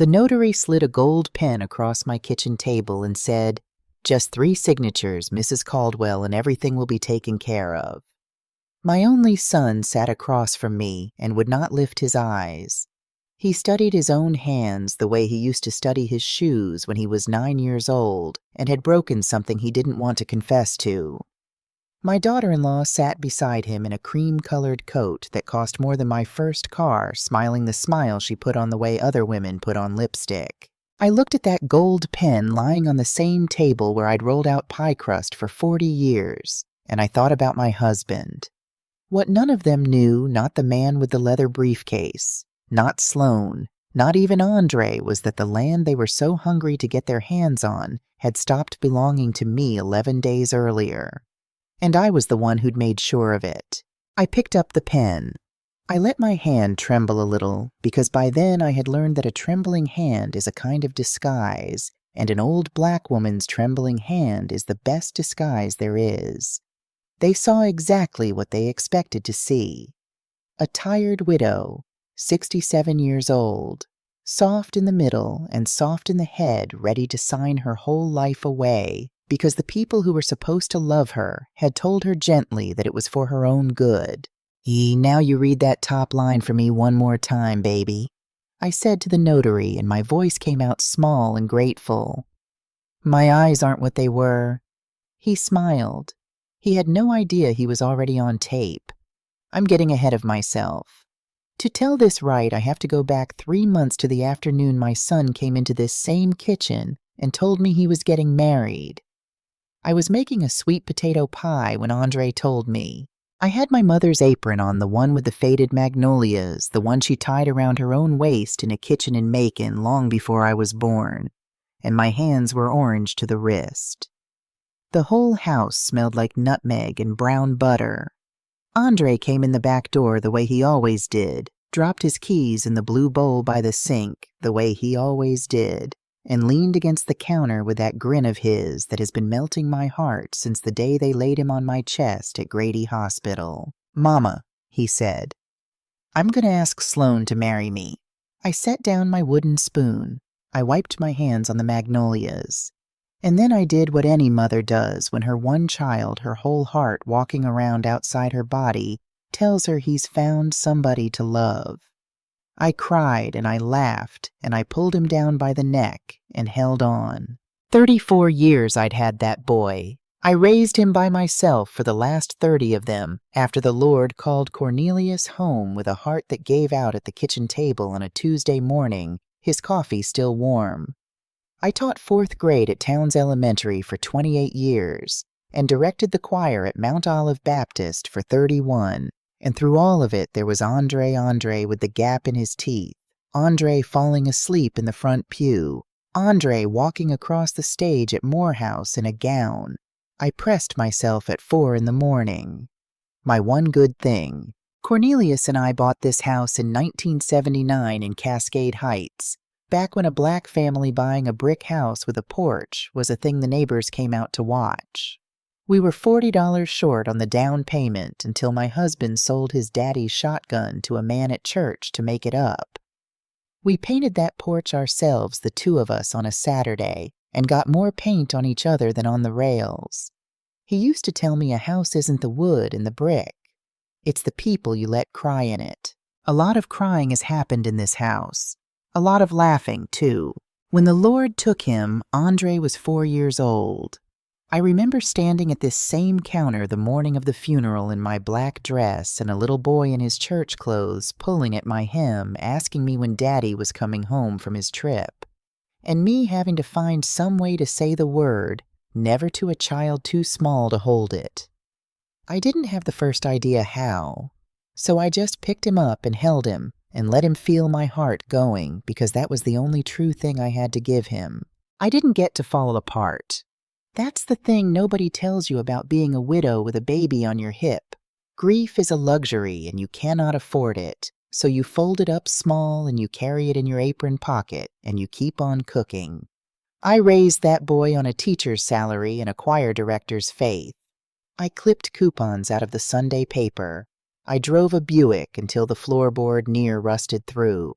The notary slid a gold pen across my kitchen table and said, "Just 3 signatures, Mrs. Caldwell, and everything will be taken care of." My only son sat across from me and would not lift his eyes. He studied his own hands the way he used to study his shoes when he was 9 years old and had broken something he didn't want to confess to. My daughter-in-law sat beside him in a cream-colored coat that cost more than my first car, smiling the smile she put on the way other women put on lipstick. I looked at that gold pen lying on the same table where I'd rolled out pie crust for 40 years, and I thought about my husband. What none of them knew, not the man with the leather briefcase, not Sloan, not even Andre, was that the land they were so hungry to get their hands on had stopped belonging to me 11 days earlier. And I was the one who'd made sure of it. I picked up the pen. I let my hand tremble a little, because by then I had learned that a trembling hand is a kind of disguise, and an old black woman's trembling hand is the best disguise there is. They saw exactly what they expected to see. A tired widow, 67 years old, soft in the middle and soft in the head, ready to sign her whole life away, because the people who were supposed to love her had told her gently that it was for her own good. Now you read that top line for me one more time, baby," I said to the notary, and my voice came out small and grateful. "My eyes aren't what they were." He smiled. He had no idea he was already on tape. I'm getting ahead of myself. To tell this right, I have to go back 3 months to the afternoon my son came into this same kitchen and told me he was getting married. I was making a sweet potato pie when Andre told me. I had my mother's apron on, the one with the faded magnolias, the one she tied around her own waist in a kitchen in Macon long before I was born, and my hands were orange to the wrist. The whole house smelled like nutmeg and brown butter. Andre came in the back door the way he always did, dropped his keys in the blue bowl by the sink the way he always did, and leaned against the counter with that grin of his that has been melting my heart since the day they laid him on my chest at Grady Hospital. "Mama," he said, "I'm going to ask Sloan to marry me." I set down my wooden spoon. I wiped my hands on the magnolias. And then I did what any mother does when her one child, her whole heart walking around outside her body, tells her he's found somebody to love. I cried and I laughed and I pulled him down by the neck and held on. 34 years I'd had that boy. I raised him by myself for the last 30 of them after the Lord called Cornelius home with a heart that gave out at the kitchen table on a Tuesday morning, his coffee still warm. I taught 4th grade at Towns Elementary for 28 years and directed the choir at Mount Olive Baptist for 31. And through all of it, there was Andre with the gap in his teeth, Andre falling asleep in the front pew, Andre walking across the stage at Morehouse in a gown. I pressed myself at 4 in the morning. My one good thing. Cornelius and I bought this house in 1979 in Cascade Heights, back when a black family buying a brick house with a porch was a thing the neighbors came out to watch. We were $40 short on the down payment until my husband sold his daddy's shotgun to a man at church to make it up. We painted that porch ourselves, the 2 of us, on a Saturday, and got more paint on each other than on the rails. He used to tell me a house isn't the wood and the brick. It's the people you let cry in it. A lot of crying has happened in this house. A lot of laughing, too. When the Lord took him, Andre was 4 years old. I remember standing at this same counter the morning of the funeral in my black dress and a little boy in his church clothes pulling at my hem, asking me when Daddy was coming home from his trip, and me having to find some way to say the word, never to a child too small to hold it. I didn't have the first idea how, so I just picked him up and held him and let him feel my heart going because that was the only true thing I had to give him. I didn't get to fall apart. That's the thing nobody tells you about being a widow with a baby on your hip. Grief is a luxury and you cannot afford it, so you fold it up small and you carry it in your apron pocket and you keep on cooking. I raised that boy on a teacher's salary and a choir director's faith. I clipped coupons out of the Sunday paper. I drove a Buick until the floorboard near rusted through.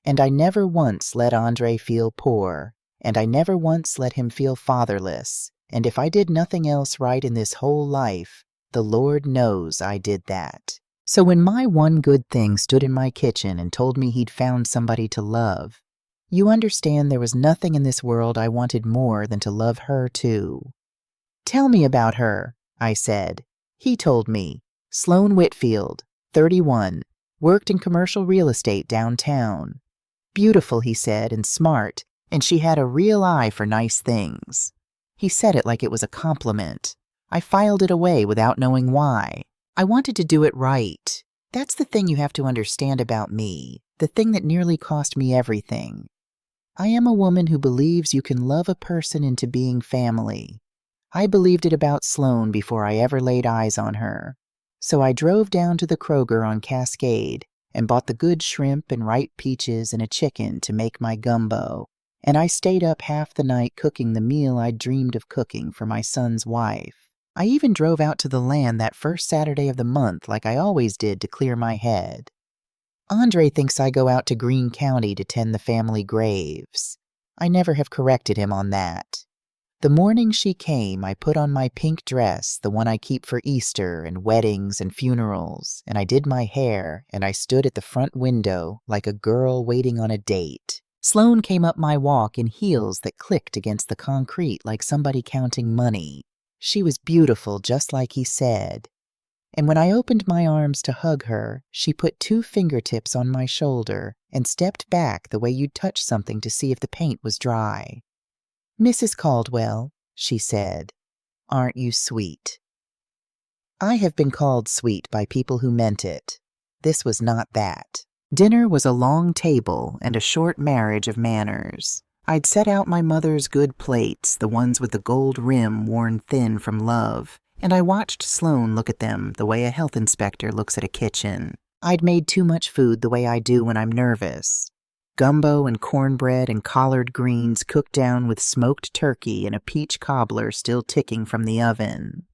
And I never once let Andre feel poor, and I never once let him feel fatherless, and if I did nothing else right in this whole life, the Lord knows I did that. So when my one good thing stood in my kitchen and told me he'd found somebody to love, you understand there was nothing in this world I wanted more than to love her too. Tell me about her, I said. He told me. Sloan Whitfield, 31, worked in commercial real estate downtown. Beautiful, he said, and smart, and she had a real eye for nice things. He said it like it was a compliment. I filed it away without knowing why. I wanted to do it right. That's the thing you have to understand about me, the thing that nearly cost me everything. I am a woman who believes you can love a person into being family. I believed it about Sloan before I ever laid eyes on her. So I drove down to the Kroger on Cascade and bought the good shrimp and ripe peaches and a chicken to make my gumbo. And I stayed up half the night cooking the meal I'd dreamed of cooking for my son's wife. I even drove out to the land that first Saturday of the month like I always did to clear my head. Andre thinks I go out to Greene County to tend the family graves. I never have corrected him on that. The morning she came, I put on my pink dress, the one I keep for Easter and weddings and funerals, and I did my hair, and I stood at the front window like a girl waiting on a date. Sloan came up my walk in heels that clicked against the concrete like somebody counting money. She was beautiful, just like he said. And when I opened my arms to hug her, she put 2 fingertips on my shoulder and stepped back the way you'd touch something to see if the paint was dry. "Mrs. Caldwell," she said, "aren't you sweet?" I have been called sweet by people who meant it. This was not that. Dinner was a long table and a short marriage of manners. I'd set out my mother's good plates, the ones with the gold rim worn thin from love, and I watched Sloan look at them the way a health inspector looks at a kitchen. I'd made too much food the way I do when I'm nervous. Gumbo and cornbread and collard greens cooked down with smoked turkey and a peach cobbler still ticking from the oven.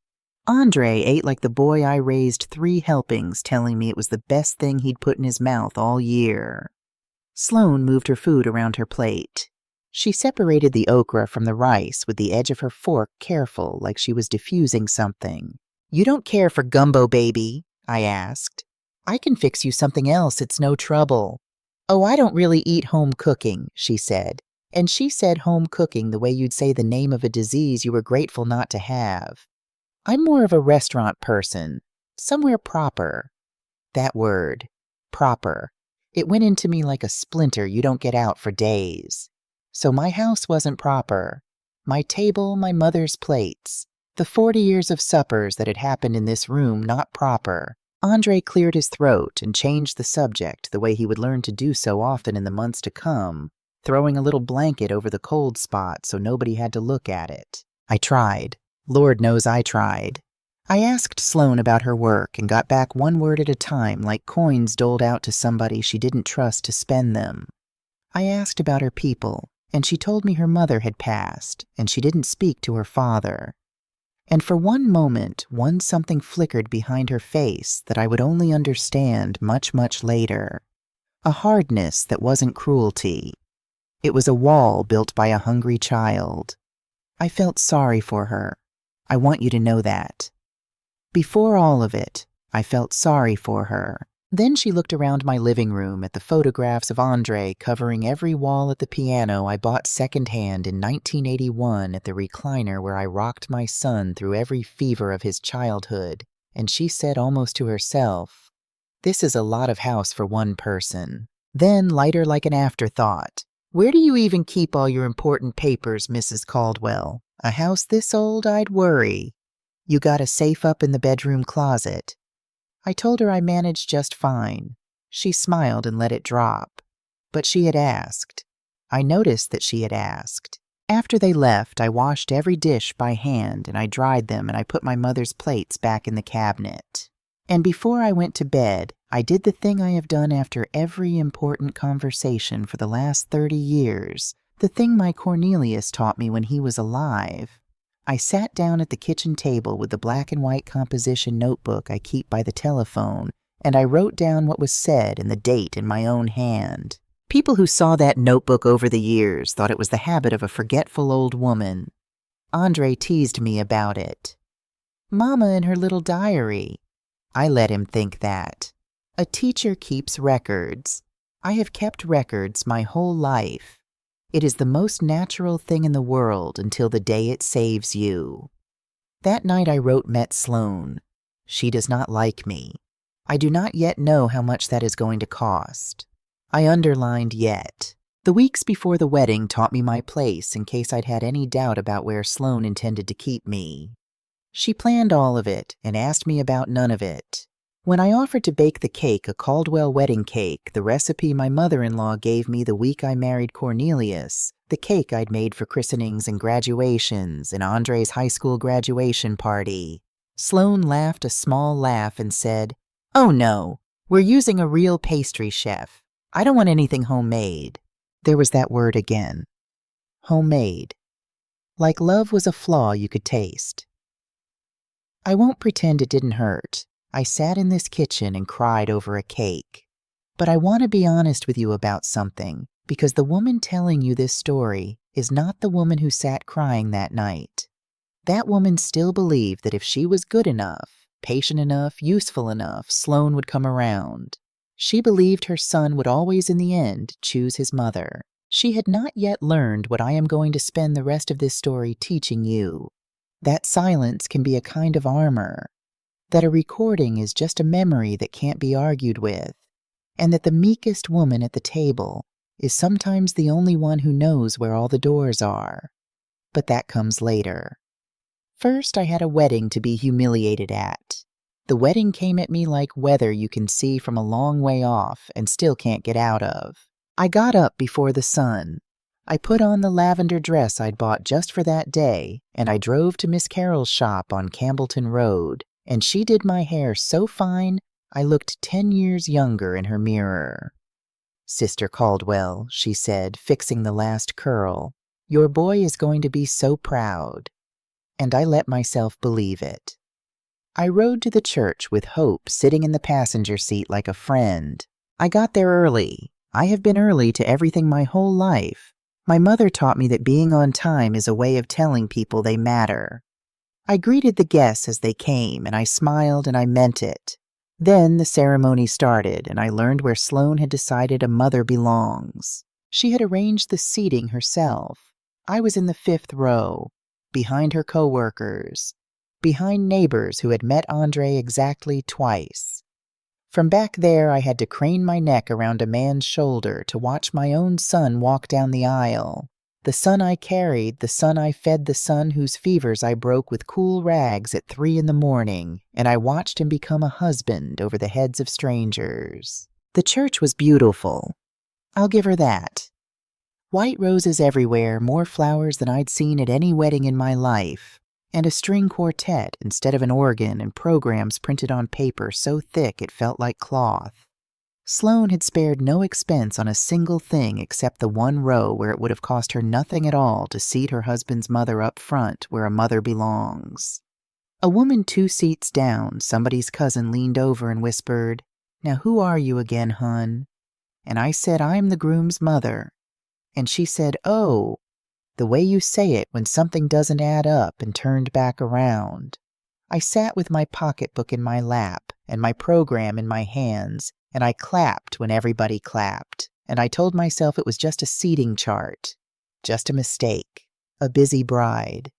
Andre ate like the boy I raised 3 helpings, telling me it was the best thing he'd put in his mouth all year. Sloan moved her food around her plate. She separated the okra from the rice with the edge of her fork careful, like she was diffusing something. "You don't care for gumbo, baby?" I asked. "I can fix you something else, it's no trouble." "Oh, I don't really eat home cooking," she said. And she said home cooking the way you'd say the name of a disease you were grateful not to have. "I'm more of a restaurant person. Somewhere proper." That word, proper. It went into me like a splinter you don't get out for days. So my house wasn't proper. My table, my mother's plates. The 40 years of suppers that had happened in this room not proper. Andre cleared his throat and changed the subject the way he would learn to do so often in the months to come, throwing a little blanket over the cold spot so nobody had to look at it. I tried. Lord knows I tried. I asked Sloan about her work and got back one word at a time like coins doled out to somebody she didn't trust to spend them. I asked about her people, and she told me her mother had passed, and she didn't speak to her father. And for one moment, something flickered behind her face that I would only understand much, much later. A hardness that wasn't cruelty. It was a wall built by a hungry child. I felt sorry for her. I want you to know that. Before all of it, I felt sorry for her. Then she looked around my living room at the photographs of Andre covering every wall at the piano I bought secondhand in 1981 at the recliner where I rocked my son through every fever of his childhood, and she said almost to herself, "This is a lot of house for one person." Then, lighter like an afterthought, "Where do you even keep all your important papers, Mrs. Caldwell? A house this old, I'd worry. You got a safe up in the bedroom closet." I told her I managed just fine. She smiled and let it drop. But she had asked. I noticed that she had asked. After they left, I washed every dish by hand, and I dried them, and I put my mother's plates back in the cabinet. And before I went to bed, I did the thing I have done after every important conversation for the last 30 years, the thing my Cornelius taught me when he was alive. I sat down at the kitchen table with the black and white composition notebook I keep by the telephone, and I wrote down what was said and the date in my own hand. People who saw that notebook over the years thought it was the habit of a forgetful old woman. Andre teased me about it. Mama in her little diary. I let him think that. A teacher keeps records. I have kept records my whole life. It is the most natural thing in the world until the day it saves you. That night I wrote Met Sloan. She does not like me. I do not yet know how much that is going to cost. I underlined yet. The weeks before the wedding taught me my place in case I'd had any doubt about where Sloan intended to keep me. She planned all of it and asked me about none of it. When I offered to bake the cake, a Caldwell wedding cake, the recipe my mother-in-law gave me the week I married Cornelius, the cake I'd made for christenings and graduations and Andre's high school graduation party, Sloan laughed a small laugh and said, "Oh no, we're using a real pastry chef. I don't want anything homemade." There was that word again. Homemade. Like love was a flaw you could taste. I won't pretend it didn't hurt. I sat in this kitchen and cried over a cake. But I want to be honest with you about something, because the woman telling you this story is not the woman who sat crying that night. That woman still believed that if she was good enough, patient enough, useful enough, Sloan would come around. She believed her son would always in the end choose his mother. She had not yet learned what I am going to spend the rest of this story teaching you. That silence can be a kind of armor. That a recording is just a memory that can't be argued with, and that the meekest woman at the table is sometimes the only one who knows where all the doors are. But that comes later. First, I had a wedding to be humiliated at. The wedding came at me like weather you can see from a long way off and still can't get out of. I got up before the sun. I put on the lavender dress I'd bought just for that day, and I drove to Miss Carroll's shop on Campbellton Road. And she did my hair so fine, I looked 10 years younger in her mirror. "Sister Caldwell," she said, fixing the last curl, "your boy is going to be so proud." And I let myself believe it. I rode to the church with Hope sitting in the passenger seat like a friend. I got there early. I have been early to everything my whole life. My mother taught me that being on time is a way of telling people they matter. I greeted the guests as they came, and I smiled and I meant it. Then the ceremony started, and I learned where Sloan had decided a mother belongs. She had arranged the seating herself. I was in the 5th row, behind her co-workers, behind neighbors who had met Andre exactly twice. From back there, I had to crane my neck around a man's shoulder to watch my own son walk down the aisle. The son I carried, the son I fed, the son whose fevers I broke with cool rags at 3 in the morning, and I watched him become a husband over the heads of strangers. The church was beautiful. I'll give her that. White roses everywhere, more flowers than I'd seen at any wedding in my life, and a string quartet instead of an organ, and programs printed on paper so thick it felt like cloth. Sloan had spared no expense on a single thing except the one row where it would have cost her nothing at all to seat her husband's mother up front where a mother belongs. A woman 2 seats down, somebody's cousin leaned over and whispered, "Now who are you again, hun?" And I said, "I'm the groom's mother." And she said, "Oh," the way you say it when something doesn't add up, and turned back around. I sat with my pocketbook in my lap and my program in my hands, and I clapped when everybody clapped, and I told myself it was just a seating chart, just a mistake, a busy bride.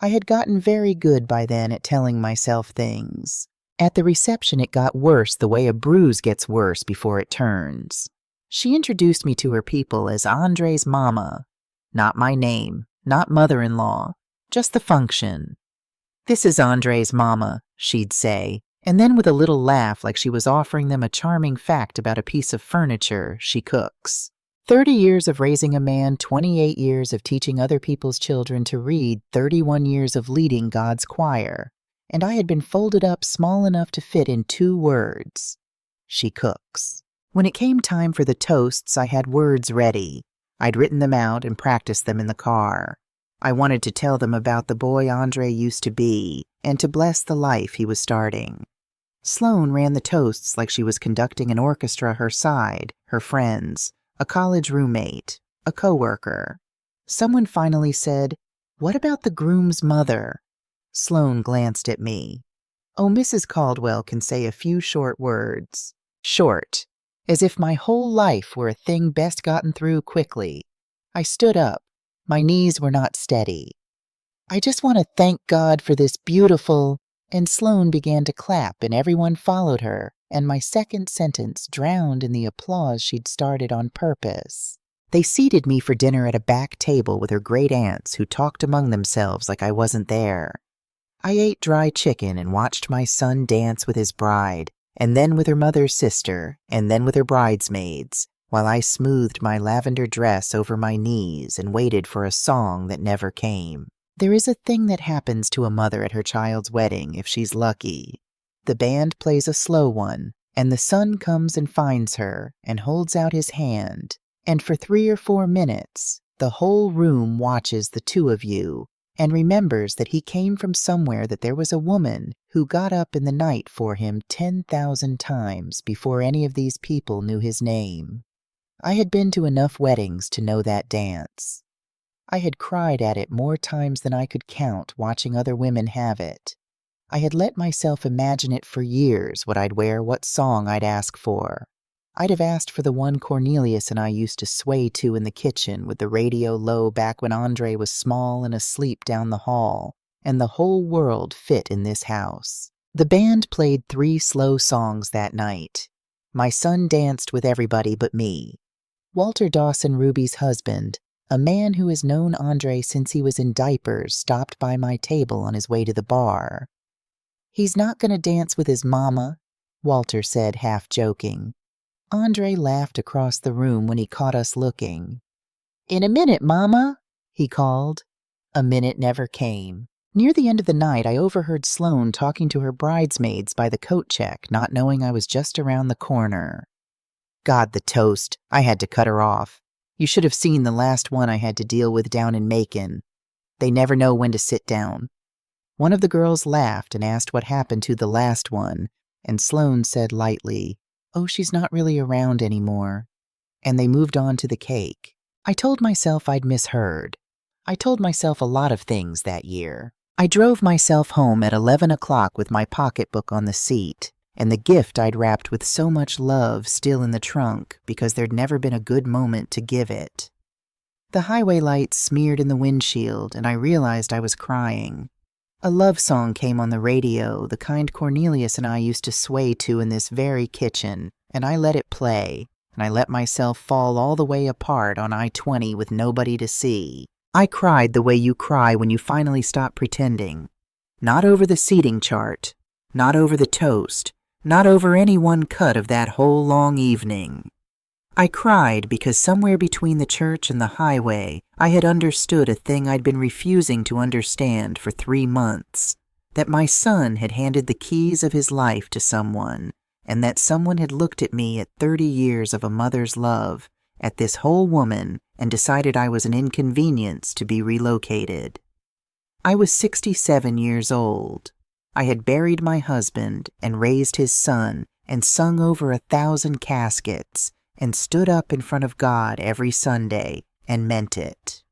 I had gotten very good by then at telling myself things. At the reception it got worse the way a bruise gets worse before it turns. She introduced me to her people as Andre's mama. Not my name, not mother-in-law, just the function. "This is Andre's mama," she'd say, and then with a little laugh like she was offering them a charming fact about a piece of furniture, she cooks. 30 years of raising a man, 28 years of teaching other people's children to read, 31 years of leading God's choir, and I had been folded up small enough to fit in 2 words. She cooks. When it came time for the toasts, I had words ready. I'd written them out and practiced them in the car. I wanted to tell them about the boy Andre used to be, and to bless the life he was starting. Sloan ran the toasts like she was conducting an orchestra her side, her friends, a college roommate, a coworker. Someone finally said, "What about the groom's mother?" Sloane glanced at me. Oh, Mrs. Caldwell can say a few short words. Short, as if my whole life were a thing best gotten through quickly. I stood up. My knees were not steady. "I just want to thank God for this beautiful—" And Sloane began to clap, and everyone followed her, and my second sentence drowned in the applause she'd started on purpose. They seated me for dinner at a back table with her great aunts, who talked among themselves like I wasn't there. I ate dry chicken and watched my son dance with his bride, and then with her mother's sister, and then with her bridesmaids, while I smoothed my lavender dress over my knees and waited for a song that never came. There is a thing that happens to a mother at her child's wedding if she's lucky. The band plays a slow one, and the son comes and finds her and holds out his hand, and for 3 or 4 minutes, the whole room watches the two of you and remembers that he came from somewhere, that there was a woman who got up in the night for him 10,000 times before any of these people knew his name. I had been to enough weddings to know that dance. I had cried at it more times than I could count watching other women have it. I had let myself imagine it for years, what I'd wear, what song I'd ask for. I'd have asked for the one Cornelius and I used to sway to in the kitchen with the radio low back when Andre was small and asleep down the hall, and the whole world fit in this house. The band played 3 slow songs that night. My son danced with everybody but me. Walter Dawson, Ruby's husband, a man who has known Andre since he was in diapers, stopped by my table on his way to the bar. "He's not going to dance with his mama," Walter said, half joking. Andre laughed across the room when he caught us looking. "In a minute, Mama," he called. A minute never came. Near the end of the night, I overheard Sloane talking to her bridesmaids by the coat check, not knowing I was just around the corner. God, the toast. I had to cut her off. You should have seen the last one I had to deal with down in Macon. They never know when to sit down. One of the girls laughed and asked what happened to the last one, and Sloane said lightly, "Oh, she's not really around anymore." And they moved on to the cake. I told myself I'd misheard. I told myself a lot of things that year. I drove myself home at 11 o'clock with my pocketbook on the seat, and the gift I'd wrapped with so much love still in the trunk because there'd never been a good moment to give it. The highway lights smeared in the windshield, and I realized I was crying. A love song came on the radio, the kind Cornelius and I used to sway to in this very kitchen, and I let it play, and I let myself fall all the way apart on I-20 with nobody to see. I cried the way you cry when you finally stop pretending. Not over the seating chart, not over the toast, not over any one cut of that whole long evening. I cried because somewhere between the church and the highway, I had understood a thing I'd been refusing to understand for 3 months, that my son had handed the keys of his life to someone, and that someone had looked at me at 30 years of a mother's love, at this whole woman, and decided I was an inconvenience to be relocated. I was 67 years old. I had buried my husband and raised his son and sung over 1,000 caskets, and stood up in front of God every Sunday and meant it.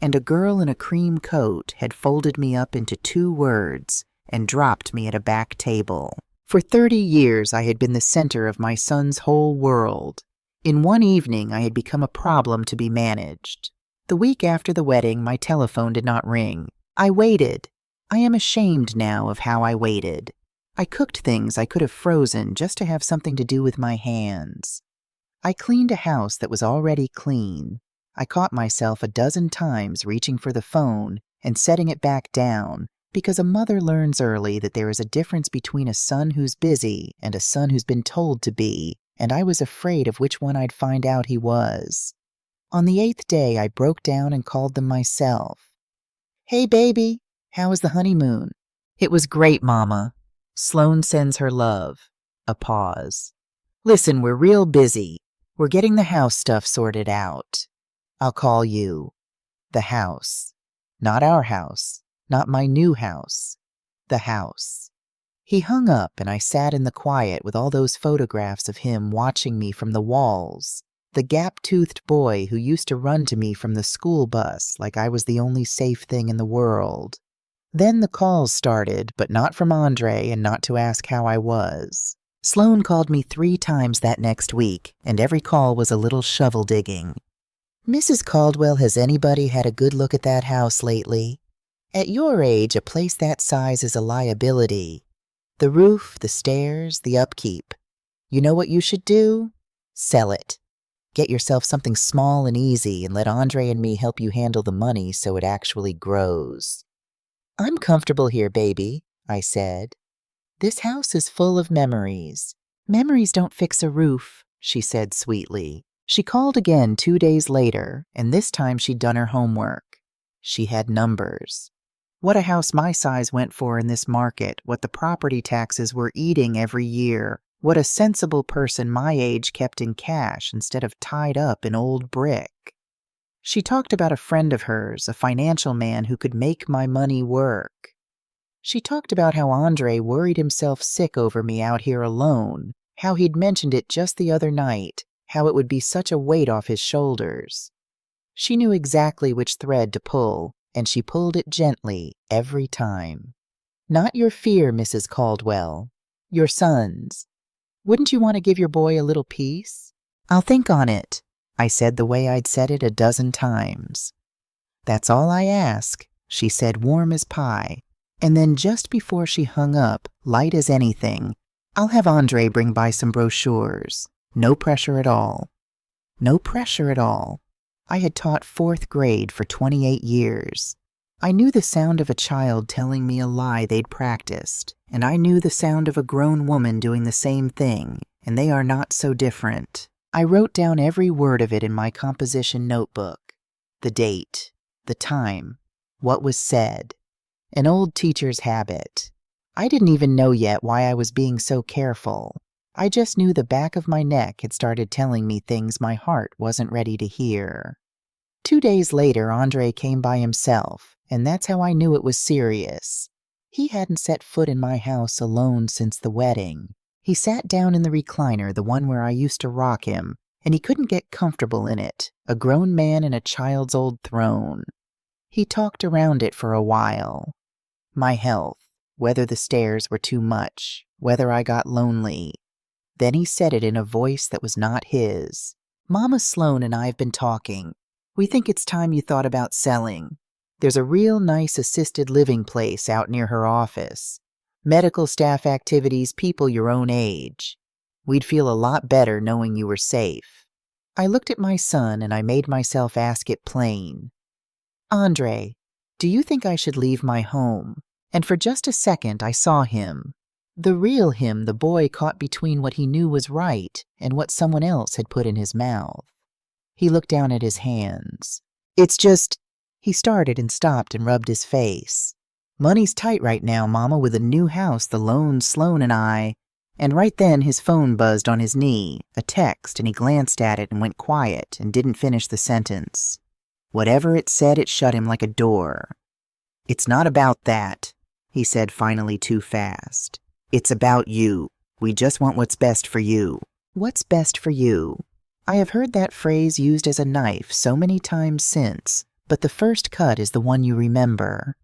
And a girl in a cream coat had folded me up into 2 words and dropped me at a back table. For 30 years I had been the center of my son's whole world. In one evening I had become a problem to be managed. The week after the wedding, my telephone did not ring. I waited. I am ashamed now of how I waited. I cooked things I could have frozen just to have something to do with my hands. I cleaned a house that was already clean. I caught myself a dozen times reaching for the phone and setting it back down, because a mother learns early that there is a difference between a son who's busy and a son who's been told to be, and I was afraid of which one I'd find out he was. On the 8th day, I broke down and called them myself. "Hey, baby, how was the honeymoon?" "It was great, Mama. Sloane sends her love." A pause. "Listen, we're real busy. We're getting the house stuff sorted out. I'll call you." The house. Not our house. Not my new house. The house. He hung up, and I sat in the quiet with all those photographs of him watching me from the walls. The gap-toothed boy who used to run to me from the school bus like I was the only safe thing in the world. Then the calls started, but not from Andre and not to ask how I was. Sloan called me 3 times that next week, and every call was a little shovel digging. "Mrs. Caldwell, has anybody had a good look at that house lately? At your age, a place that size is a liability. The roof, the stairs, the upkeep. You know what you should do? Sell it. Get yourself something small and easy and let Andre and me help you handle the money so it actually grows." "I'm comfortable here, baby," I said. "This house is full of memories." "Memories don't fix a roof," she said sweetly. She called again 2 days later, and this time she'd done her homework. She had numbers. What a house my size went for in this market, what the property taxes were eating every year, what a sensible person my age kept in cash instead of tied up in old brick. She talked about a friend of hers, a financial man who could make my money work. She talked about how Andre worried himself sick over me out here alone, how he'd mentioned it just the other night, how it would be such a weight off his shoulders. She knew exactly which thread to pull, and she pulled it gently every time. "Not your fear, Mrs. Caldwell. Your son's. Wouldn't you want to give your boy a little peace?" "I'll think on it," I said the way I'd said it a dozen times. "That's all I ask," she said, warm as pie. And then just before she hung up, light as anything, "I'll have Andre bring by some brochures. No pressure at all." No pressure at all. I had taught 4th grade for 28 years. I knew the sound of a child telling me a lie they'd practiced, and I knew the sound of a grown woman doing the same thing, and they are not so different. I wrote down every word of it in my composition notebook. The date, the time, what was said. An old teacher's habit. I didn't even know yet why I was being so careful. I just knew the back of my neck had started telling me things my heart wasn't ready to hear. 2 days later, Andre came by himself, and that's how I knew it was serious. He hadn't set foot in my house alone since the wedding. He sat down in the recliner, the one where I used to rock him, and he couldn't get comfortable in it, a grown man in a child's old throne. He talked around it for a while. My health, whether the stairs were too much, whether I got lonely. Then he said it in a voice that was not his. "Mama Sloan and I have been talking. We think it's time you thought about selling. There's a real nice assisted living place out near her office. Medical staff activities, people your own age. We'd feel a lot better knowing you were safe." I looked at my son and I made myself ask it plain. "Andre, do you think I should leave my home?" And for just a second I saw him. The real him the boy caught between what he knew was right and what someone else had put in his mouth. He looked down at his hands. "It's just—" He started and stopped and rubbed his face. "Money's tight right now, Mama, with a new house, the loans, Sloan and I—" And right then his phone buzzed on his knee, a text, and he glanced at it and went quiet and didn't finish the sentence. Whatever it said, it shut him like a door. "It's not about that," he said finally too fast. "It's about you. We just want what's best for you." What's best for you? I have heard that phrase used as a knife so many times since, but the first cut is the one you remember.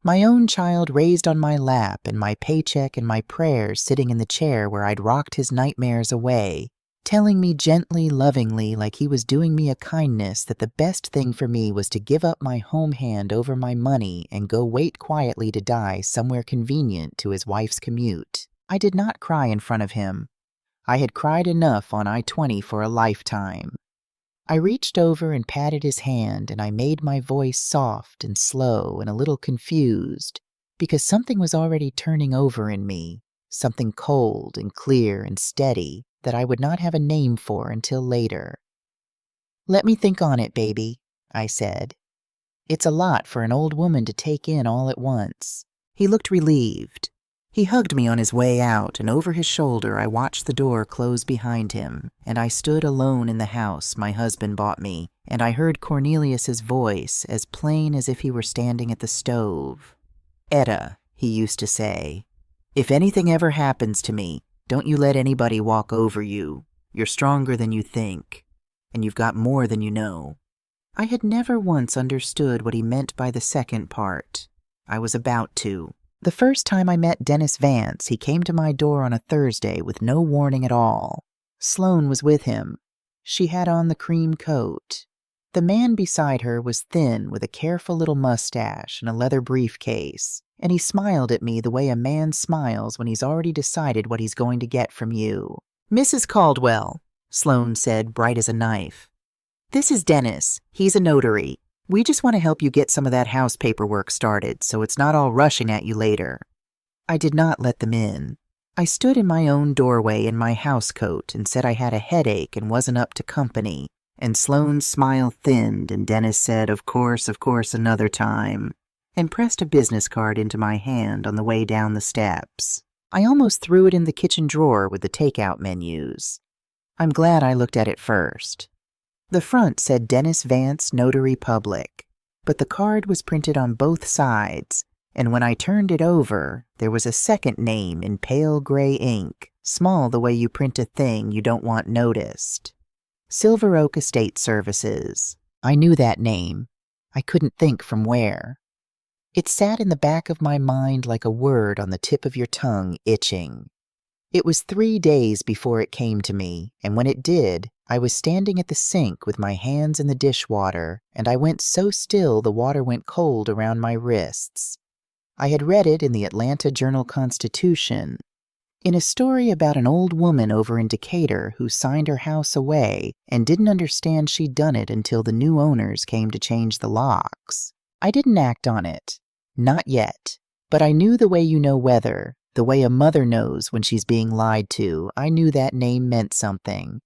My own child raised on my lap and my paycheck and my prayers sitting in the chair where I'd rocked his nightmares away, telling me gently, lovingly, like he was doing me a kindness, that the best thing for me was to give up my home hand over my money and go wait quietly to die somewhere convenient to his wife's commute. I did not cry in front of him. I had cried enough on I-20 for a lifetime. I reached over and patted his hand, and I made my voice soft and slow and a little confused, because something was already turning over in me, something cold and clear and steady that I would not have a name for until later. "Let me think on it, baby," I said. "It's a lot for an old woman to take in all at once." He looked relieved. He hugged me on his way out, and over his shoulder I watched the door close behind him, and I stood alone in the house my husband bought me, and I heard Cornelius's voice as plain as if he were standing at the stove. "Etta," he used to say, "if anything ever happens to me, don't you let anybody walk over you. You're stronger than you think." and you've got more than you know." I had never once understood what he meant by the second part. I was about to. The first time I met Dennis Vance, he came to my door on a Thursday with no warning at all. Sloane was with him. She had on the cream coat. The man beside her was thin, with a careful little mustache and a leather briefcase, and he smiled at me the way a man smiles when he's already decided what he's going to get from you. "Mrs. Caldwell," Sloane said, bright as a knife. "This is Dennis. He's a notary. We just want to help you get some of that house paperwork started, so it's not all rushing at you later." I did not let them in. I stood in my own doorway in my housecoat and said I had a headache and wasn't up to company, and Sloane's smile thinned, and Dennis said, of course, another time, and pressed a business card into my hand on the way down the steps. I almost threw it in the kitchen drawer with the takeout menus. I'm glad I looked at it first. The front said Dennis Vance Notary Public, but the card was printed on both sides, and when I turned it over, there was a second name in pale gray ink, small the way you print a thing you don't want noticed. Silver Oak Estate Services. I knew that name. I couldn't think from where. It sat in the back of my mind like a word on the tip of your tongue itching. It was 3 days before it came to me, and when it did, I was standing at the sink with my hands in the dishwater, and I went so still the water went cold around my wrists. I had read it in the Atlanta Journal-Constitution, in a story about an old woman over in Decatur who signed her house away and didn't understand she'd done it until the new owners came to change the locks. I didn't act on it. Not yet. But I knew the way you know weather, the way a mother knows when she's being lied to. I knew that name meant something.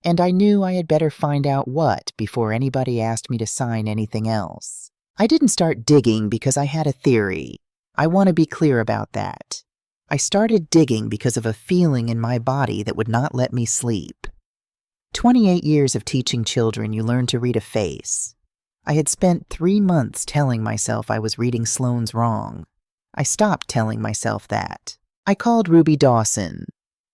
And I knew I had better find out what before anybody asked me to sign anything else. I didn't start digging because I had a theory. I want to be clear about that. I started digging because of a feeling in my body that would not let me sleep. 28 years of teaching children, you learn to read a face. I had spent 3 months telling myself I was reading Sloane's wrong. I stopped telling myself that. I called Ruby Dawson.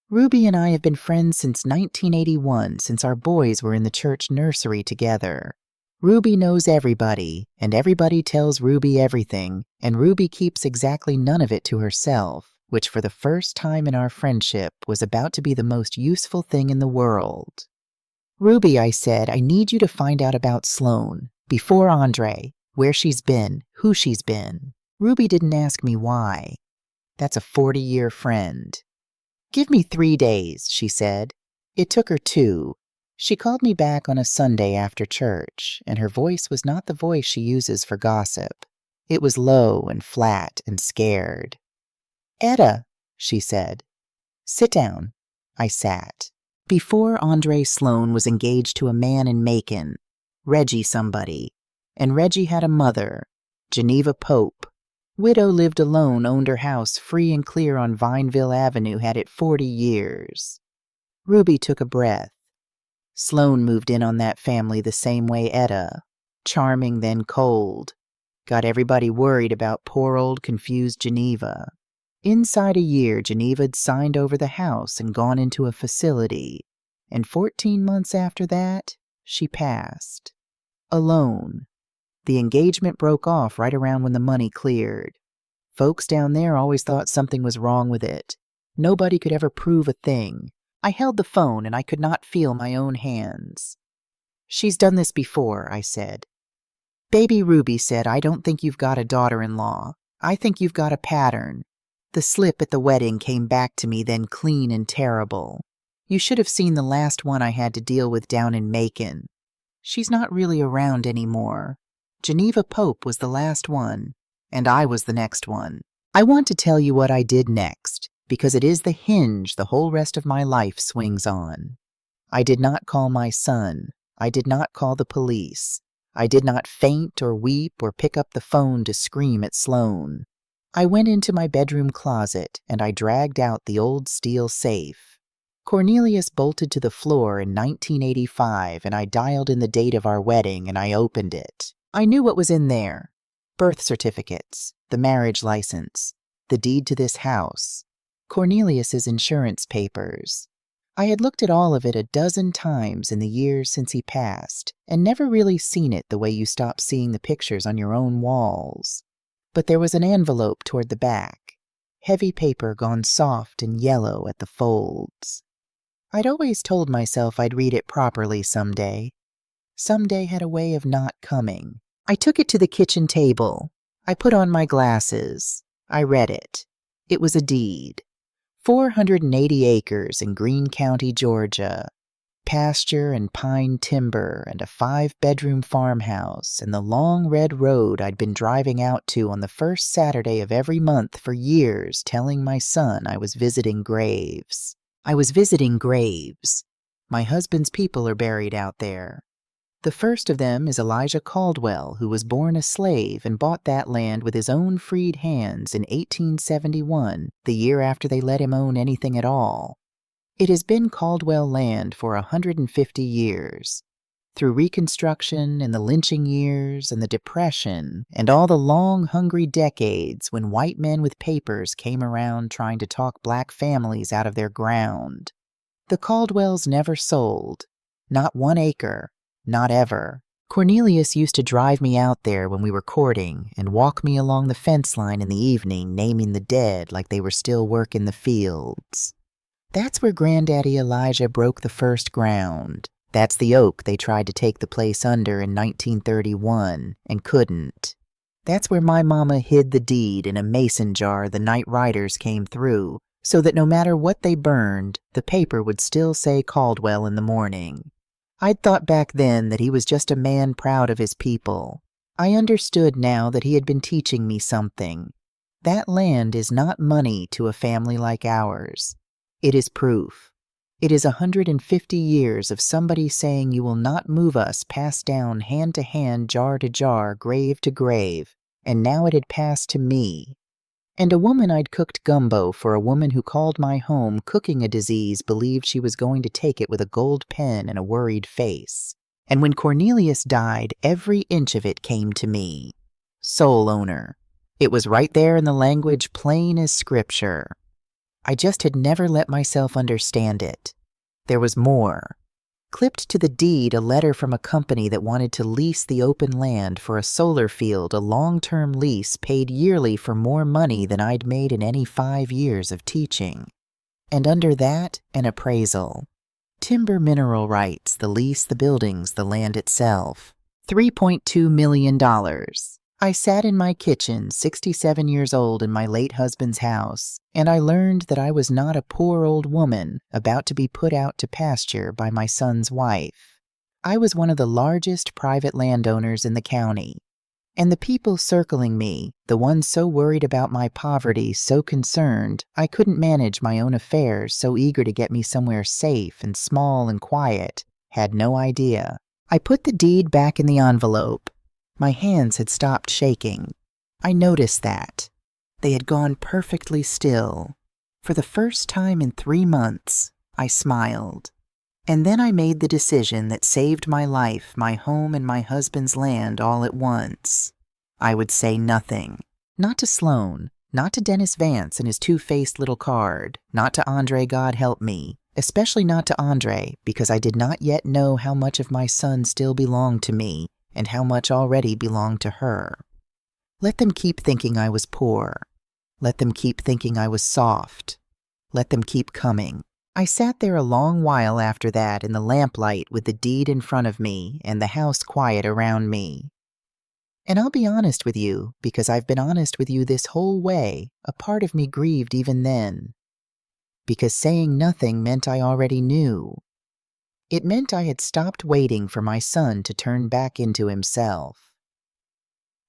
Ruby and I have been friends since 1981, since our boys were in the church nursery together. Ruby knows everybody, and everybody tells Ruby everything, and Ruby keeps exactly none of it to herself, which for the first time in our friendship was about to be the most useful thing in the world. "Ruby," I said, "I need you to find out about Sloane, before Andre, where she's been, who she's been." Ruby didn't ask me why. That's a 40-year friend. "Give me 3 days," she said. It took her 2. She called me back on a Sunday after church, and her voice was not the voice she uses for gossip. It was low and flat and scared. "Etta," she said. "Sit down." I sat. Before Andre Sloane was engaged to a man in Macon, Reggie somebody, and Reggie had a mother, Geneva Pope. Widow, lived alone, owned her house free and clear on Vineville Avenue, had it 40 years. Ruby took a breath. Sloane moved in on that family the same way Etta, charming then cold. Got everybody worried about poor old confused Geneva. Inside a year, Geneva'd signed over the house and gone into a facility, and 14 months after that, she passed. Alone. The engagement broke off right around when the money cleared. Folks down there always thought something was wrong with it. Nobody could ever prove a thing. I held the phone and I could not feel my own hands. "She's done this before," I said. "Baby Ruby said, I don't think you've got a daughter-in-law. I think you've got a pattern. The slip at the wedding came back to me then clean and terrible. You should have seen the last one I had to deal with down in Macon. She's not really around anymore. Geneva Pope was the last one, and I was the next one. I want to tell you what I did next, because it is the hinge the whole rest of my life swings on. I did not call my son. I did not call the police. I did not faint or weep or pick up the phone to scream at Sloane. I went into my bedroom closet, and I dragged out the old steel safe. Cornelius bolted to the floor in 1985, and I dialed in the date of our wedding, and I opened it. I knew what was in there. Birth certificates, the marriage license, the deed to this house, Cornelius's insurance papers. I had looked at all of it a dozen times in the years since he passed, and never really seen it the way you stop seeing the pictures on your own walls. But there was an envelope toward the back, heavy paper gone soft and yellow at the folds. I'd always told myself I'd read it properly someday. Someday had a way of not coming. I took it to the kitchen table. I put on my glasses. I read it. It was a deed. 480 acres in Greene County, Georgia. Pasture and pine timber and a 5-bedroom farmhouse and the long red road I'd been driving out to on the first Saturday of every month for years, telling my son I was visiting graves. I was visiting graves. My husband's people are buried out there. The first of them is Elijah Caldwell, who was born a slave and bought that land with his own freed hands in 1871, the year after they let him own anything at all. It has been Caldwell land for 150 years. Through Reconstruction and the lynching years and the Depression and all the long, hungry decades when white men with papers came around trying to talk black families out of their ground. The Caldwells never sold. Not 1 acre. Not ever. Cornelius used to drive me out there when we were courting and walk me along the fence line in the evening naming the dead like they were still working the fields. That's where Granddaddy Elijah broke the first ground. That's the oak they tried to take the place under in 1931 and couldn't. That's where my mama hid the deed in a mason jar the night riders came through, so that no matter what they burned, the paper would still say Caldwell in the morning. I'd thought back then that he was just a man proud of his people. I understood now that he had been teaching me something. That land is not money to a family like ours. It is proof. It is 150 years of somebody saying you will not move us passed down hand to hand, jar to jar, grave to grave, and now it had passed to me. And a woman I'd cooked gumbo for a woman who called my home cooking a disease believed she was going to take it with a gold pen and a worried face. And when Cornelius died, every inch of it came to me. Sole owner. It was right there in the language plain as scripture. I just had never let myself understand it. There was more. Clipped to the deed a letter from a company that wanted to lease the open land for a solar field, a long-term lease paid yearly for more money than I'd made in any 5 years of teaching. And under that, an appraisal. Timber mineral rights, the lease, the buildings, the land itself. $3.2 million. I sat in my kitchen, 67 years old in my late husband's house, and I learned that I was not a poor old woman about to be put out to pasture by my son's wife. I was one of the largest private landowners in the county, and the people circling me, the ones so worried about my poverty, so concerned I couldn't manage my own affairs, so eager to get me somewhere safe and small and quiet, had no idea. I put the deed back in the envelope. My hands had stopped shaking. I noticed that. They had gone perfectly still. For the first time in 3 months, I smiled. And then I made the decision that saved my life, my home, and my husband's land all at once. I would say nothing. Not to Sloan, not to Dennis Vance and his two-faced little card, not to Andre, God help me, especially not to Andre, because I did not yet know how much of my son still belonged to me, and how much already belonged to her. Let them keep thinking I was poor. Let them keep thinking I was soft. Let them keep coming. I sat there a long while after that in the lamplight with the deed in front of me and the house quiet around me. And I'll be honest with you, because I've been honest with you this whole way, a part of me grieved even then. Because saying nothing meant I already knew. It meant I had stopped waiting for my son to turn back into himself.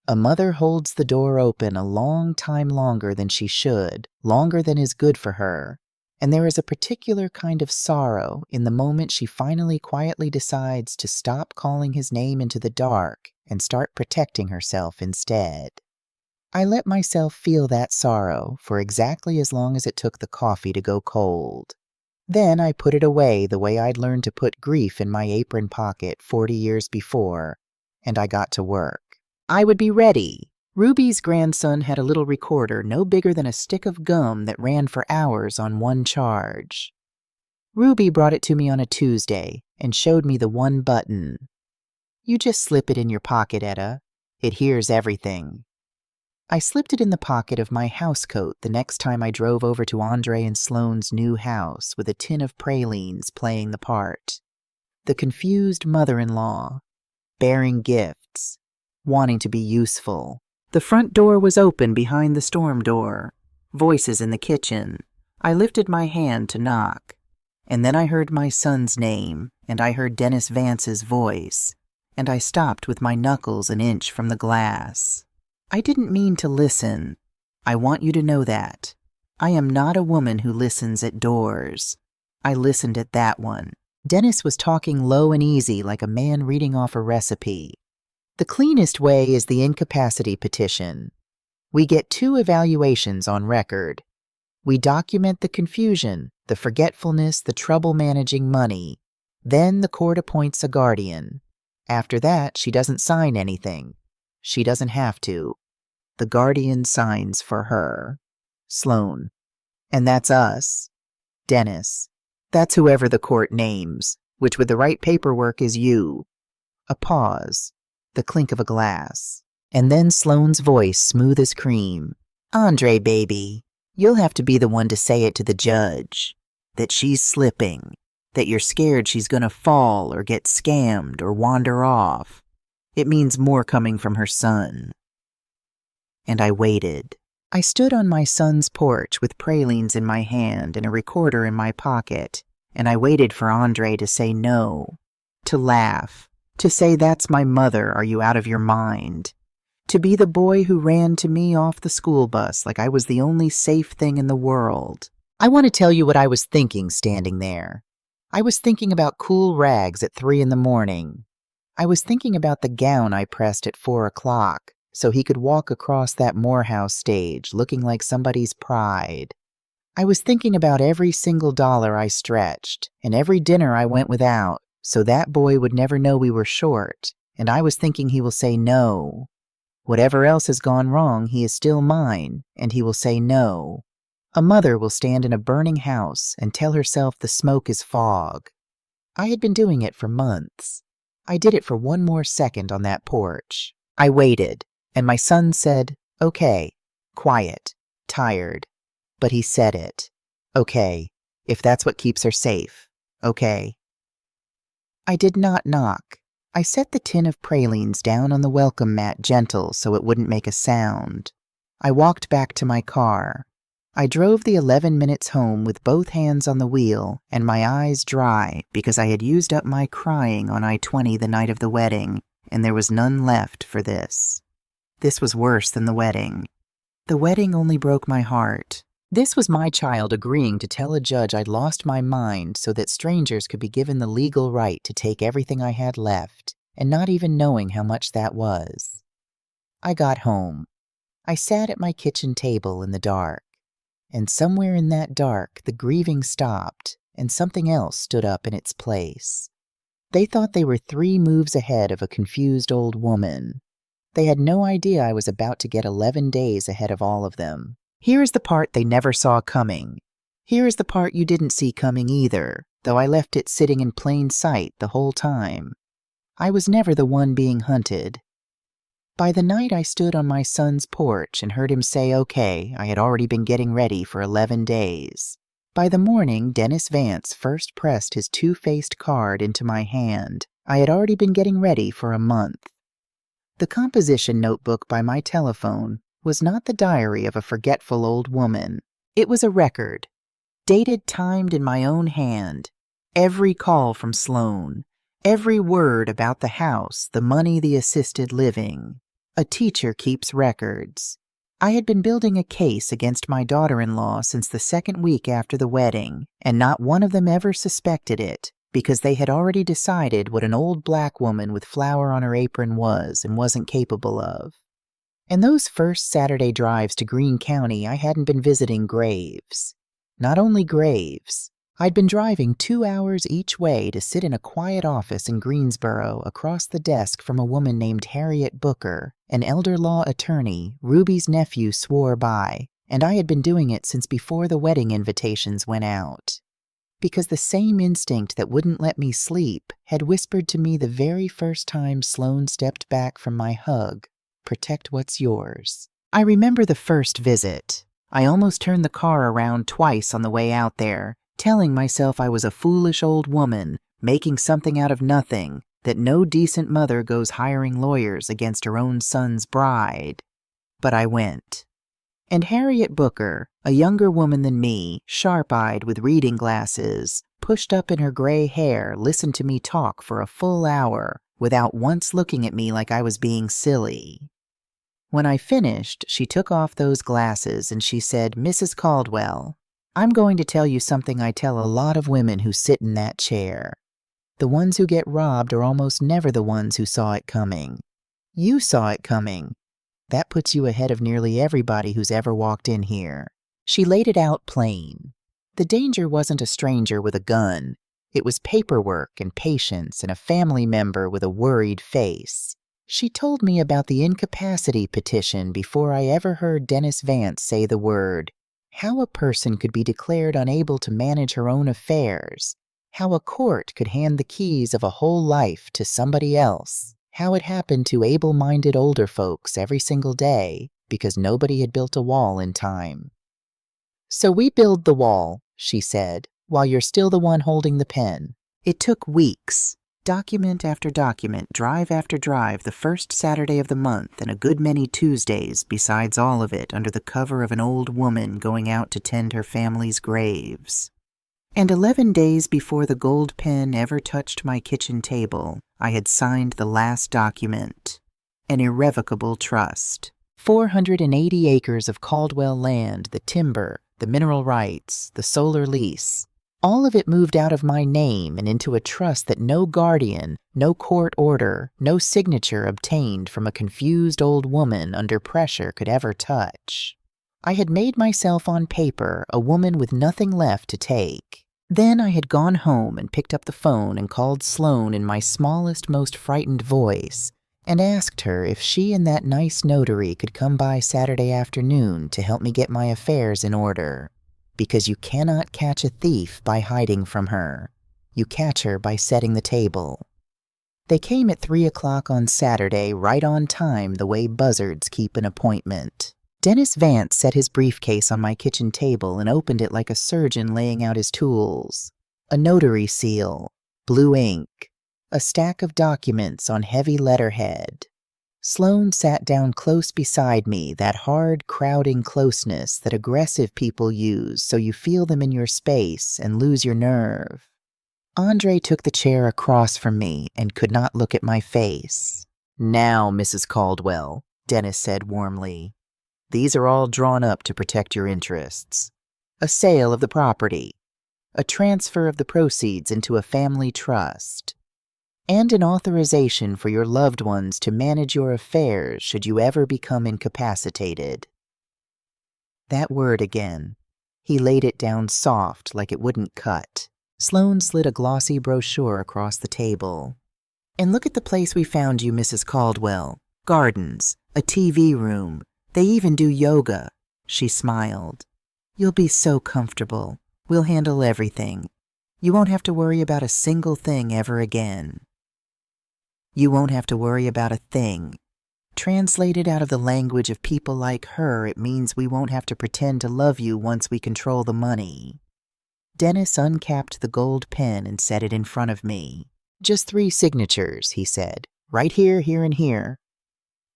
A mother holds the door open a long time longer than she should, longer than is good for her, and there is a particular kind of sorrow in the moment she finally quietly decides to stop calling his name into the dark and start protecting herself instead. I let myself feel that sorrow for exactly as long as it took the coffee to go cold. Then I put it away the way I'd learned to put grief in my apron pocket 40 years before, and I got to work. I would be ready. Ruby's grandson had a little recorder no bigger than a stick of gum that ran for hours on one charge. Ruby brought it to me on a Tuesday and showed me the one button. You just slip it in your pocket, Etta. It hears everything. I slipped it in the pocket of my housecoat the next time I drove over to Andre and Sloane's new house with a tin of pralines playing the part. The confused mother-in-law, bearing gifts, wanting to be useful. The front door was open behind the storm door. Voices in the kitchen. I lifted my hand to knock. And then I heard my son's name, and I heard Dennis Vance's voice, and I stopped with my knuckles an inch from the glass. I didn't mean to listen. I want you to know that. I am not a woman who listens at doors. I listened at that one. Dennis was talking low and easy like a man reading off a recipe. The cleanest way is the incapacity petition. We get 2 evaluations on record. We document the confusion, the forgetfulness, the trouble managing money. Then the court appoints a guardian. After that, she doesn't sign anything. She doesn't have to. The guardian signs for her. Sloane. And that's us. Dennis. That's whoever the court names, which with the right paperwork is you. A pause. The clink of a glass. And then Sloane's voice, smooth as cream. Andre, baby, you'll have to be the one to say it to the judge. That she's slipping. That you're scared she's gonna fall or get scammed or wander off. It means more coming from her son. And I waited. I stood on my son's porch with pralines in my hand and a recorder in my pocket, and I waited for Andre to say no, to laugh, to say, "That's my mother, are you out of your mind?" To be the boy who ran to me off the school bus like I was the only safe thing in the world. I want to tell you what I was thinking standing there. I was thinking about cool rags at 3 in the morning. I was thinking about the gown I pressed at 4 o'clock so he could walk across that Morehouse stage looking like somebody's pride. I was thinking about every single dollar I stretched and every dinner I went without so that boy would never know we were short, and I was thinking he will say no. Whatever else has gone wrong, he is still mine, and he will say no. A mother will stand in a burning house and tell herself the smoke is fog. I had been doing it for months. I did it for one more second on that porch. I waited, and my son said, "Okay," quiet, tired. But he said it. "Okay, if that's what keeps her safe. Okay." I did not knock. I set the tin of pralines down on the welcome mat gentle so it wouldn't make a sound. I walked back to my car. I drove the 11 minutes home with both hands on the wheel and my eyes dry because I had used up my crying on I-20 the night of the wedding, and there was none left for this. This was worse than the wedding. The wedding only broke my heart. This was my child agreeing to tell a judge I'd lost my mind so that strangers could be given the legal right to take everything I had left, and not even knowing how much that was. I got home. I sat at my kitchen table in the dark, and somewhere in that dark the grieving stopped, and something else stood up in its place. They thought they were 3 moves ahead of a confused old woman. They had no idea I was about to get 11 days ahead of all of them. Here is the part they never saw coming. Here is the part you didn't see coming either, though I left it sitting in plain sight the whole time. I was never the one being hunted. By the night I stood on my son's porch and heard him say okay, I had already been getting ready for 11 days. By the morning Dennis Vance first pressed his 2-faced card into my hand, I had already been getting ready for a month. The composition notebook by my telephone was not the diary of a forgetful old woman. It was a record, dated, timed in my own hand. Every call from Sloane, every word about the house, the money, the assisted living. A teacher keeps records. I had been building a case against my daughter-in-law since the 2nd week after the wedding, and not one of them ever suspected it, because they had already decided what an old black woman with flour on her apron was and wasn't capable of. In those first Saturday drives to Greene County, I hadn't been visiting graves. Not only graves. I'd been driving 2 hours each way to sit in a quiet office in Greensboro across the desk from a woman named Harriet Booker, an elder law attorney Ruby's nephew swore by, and I had been doing it since before the wedding invitations went out. because the same instinct that wouldn't let me sleep had whispered to me the very first time Sloane stepped back from my hug, "Protect what's yours." I remember the first visit. I almost turned the car around twice on the way out there, telling myself I was a foolish old woman, making something out of nothing, that no decent mother goes hiring lawyers against her own son's bride. But I went. And Harriet Booker, a younger woman than me, sharp-eyed with reading glasses, pushed up in her gray hair, listened to me talk for a full hour without once looking at me like I was being silly. When I finished, she took off those glasses and she said, "Mrs. Caldwell, I'm going to tell you something I tell a lot of women who sit in that chair. The ones who get robbed are almost never the ones who saw it coming. You saw it coming. That puts you ahead of nearly everybody who's ever walked in here." She laid it out plain. The danger wasn't a stranger with a gun. It was paperwork and patience and a family member with a worried face. She told me about the incapacity petition before I ever heard Dennis Vance say the word, how a person could be declared unable to manage her own affairs, how a court could hand the keys of a whole life to somebody else, how it happened to able-minded older folks every single day because nobody had built a wall in time. "So we build the wall," she said, "while you're still the one holding the pen. It took weeks. Document after document, drive after drive, the first Saturday of the month and a good many Tuesdays besides all of it under the cover of an old woman going out to tend her family's graves. And 11 days before the gold pen ever touched my kitchen table, I had signed the last document, an irrevocable trust. 480 acres of Caldwell land, the timber, the mineral rights, the solar lease. All of it moved out of my name and into a trust that no guardian, no court order, no signature obtained from a confused old woman under pressure could ever touch. I had made myself on paper a woman with nothing left to take. Then I had gone home and picked up the phone and called Sloane in my smallest, most frightened voice and asked her if she and that nice notary could come by Saturday afternoon to help me get my affairs in order. Because you cannot catch a thief by hiding from her. You catch her by setting the table. They came at 3 o'clock on Saturday, right on time, the way buzzards keep an appointment. Dennis Vance set his briefcase on my kitchen table and opened it like a surgeon laying out his tools. A notary seal, blue ink, a stack of documents on heavy letterhead. Sloane sat down close beside me, that hard, crowding closeness that aggressive people use so you feel them in your space and lose your nerve. Andre took the chair across from me and could not look at my face. "Now, Mrs. Caldwell," Dennis said warmly. "These are all drawn up to protect your interests. A sale of the property, a transfer of the proceeds into a family trust, and an authorization for your loved ones to manage your affairs should you ever become incapacitated." That word again. He laid it down soft like it wouldn't cut. Sloane slid a glossy brochure across the table. "And look at the place we found you, Mrs. Caldwell. Gardens, a TV room. They even do yoga." She smiled. "You'll be so comfortable. We'll handle everything. You won't have to worry about a single thing ever again." You won't have to worry about a thing. Translated out of the language of people like her, it means we won't have to pretend to love you once we control the money. Dennis uncapped the gold pen and set it in front of me. "Just 3 signatures," he said. "Right here, here, and here."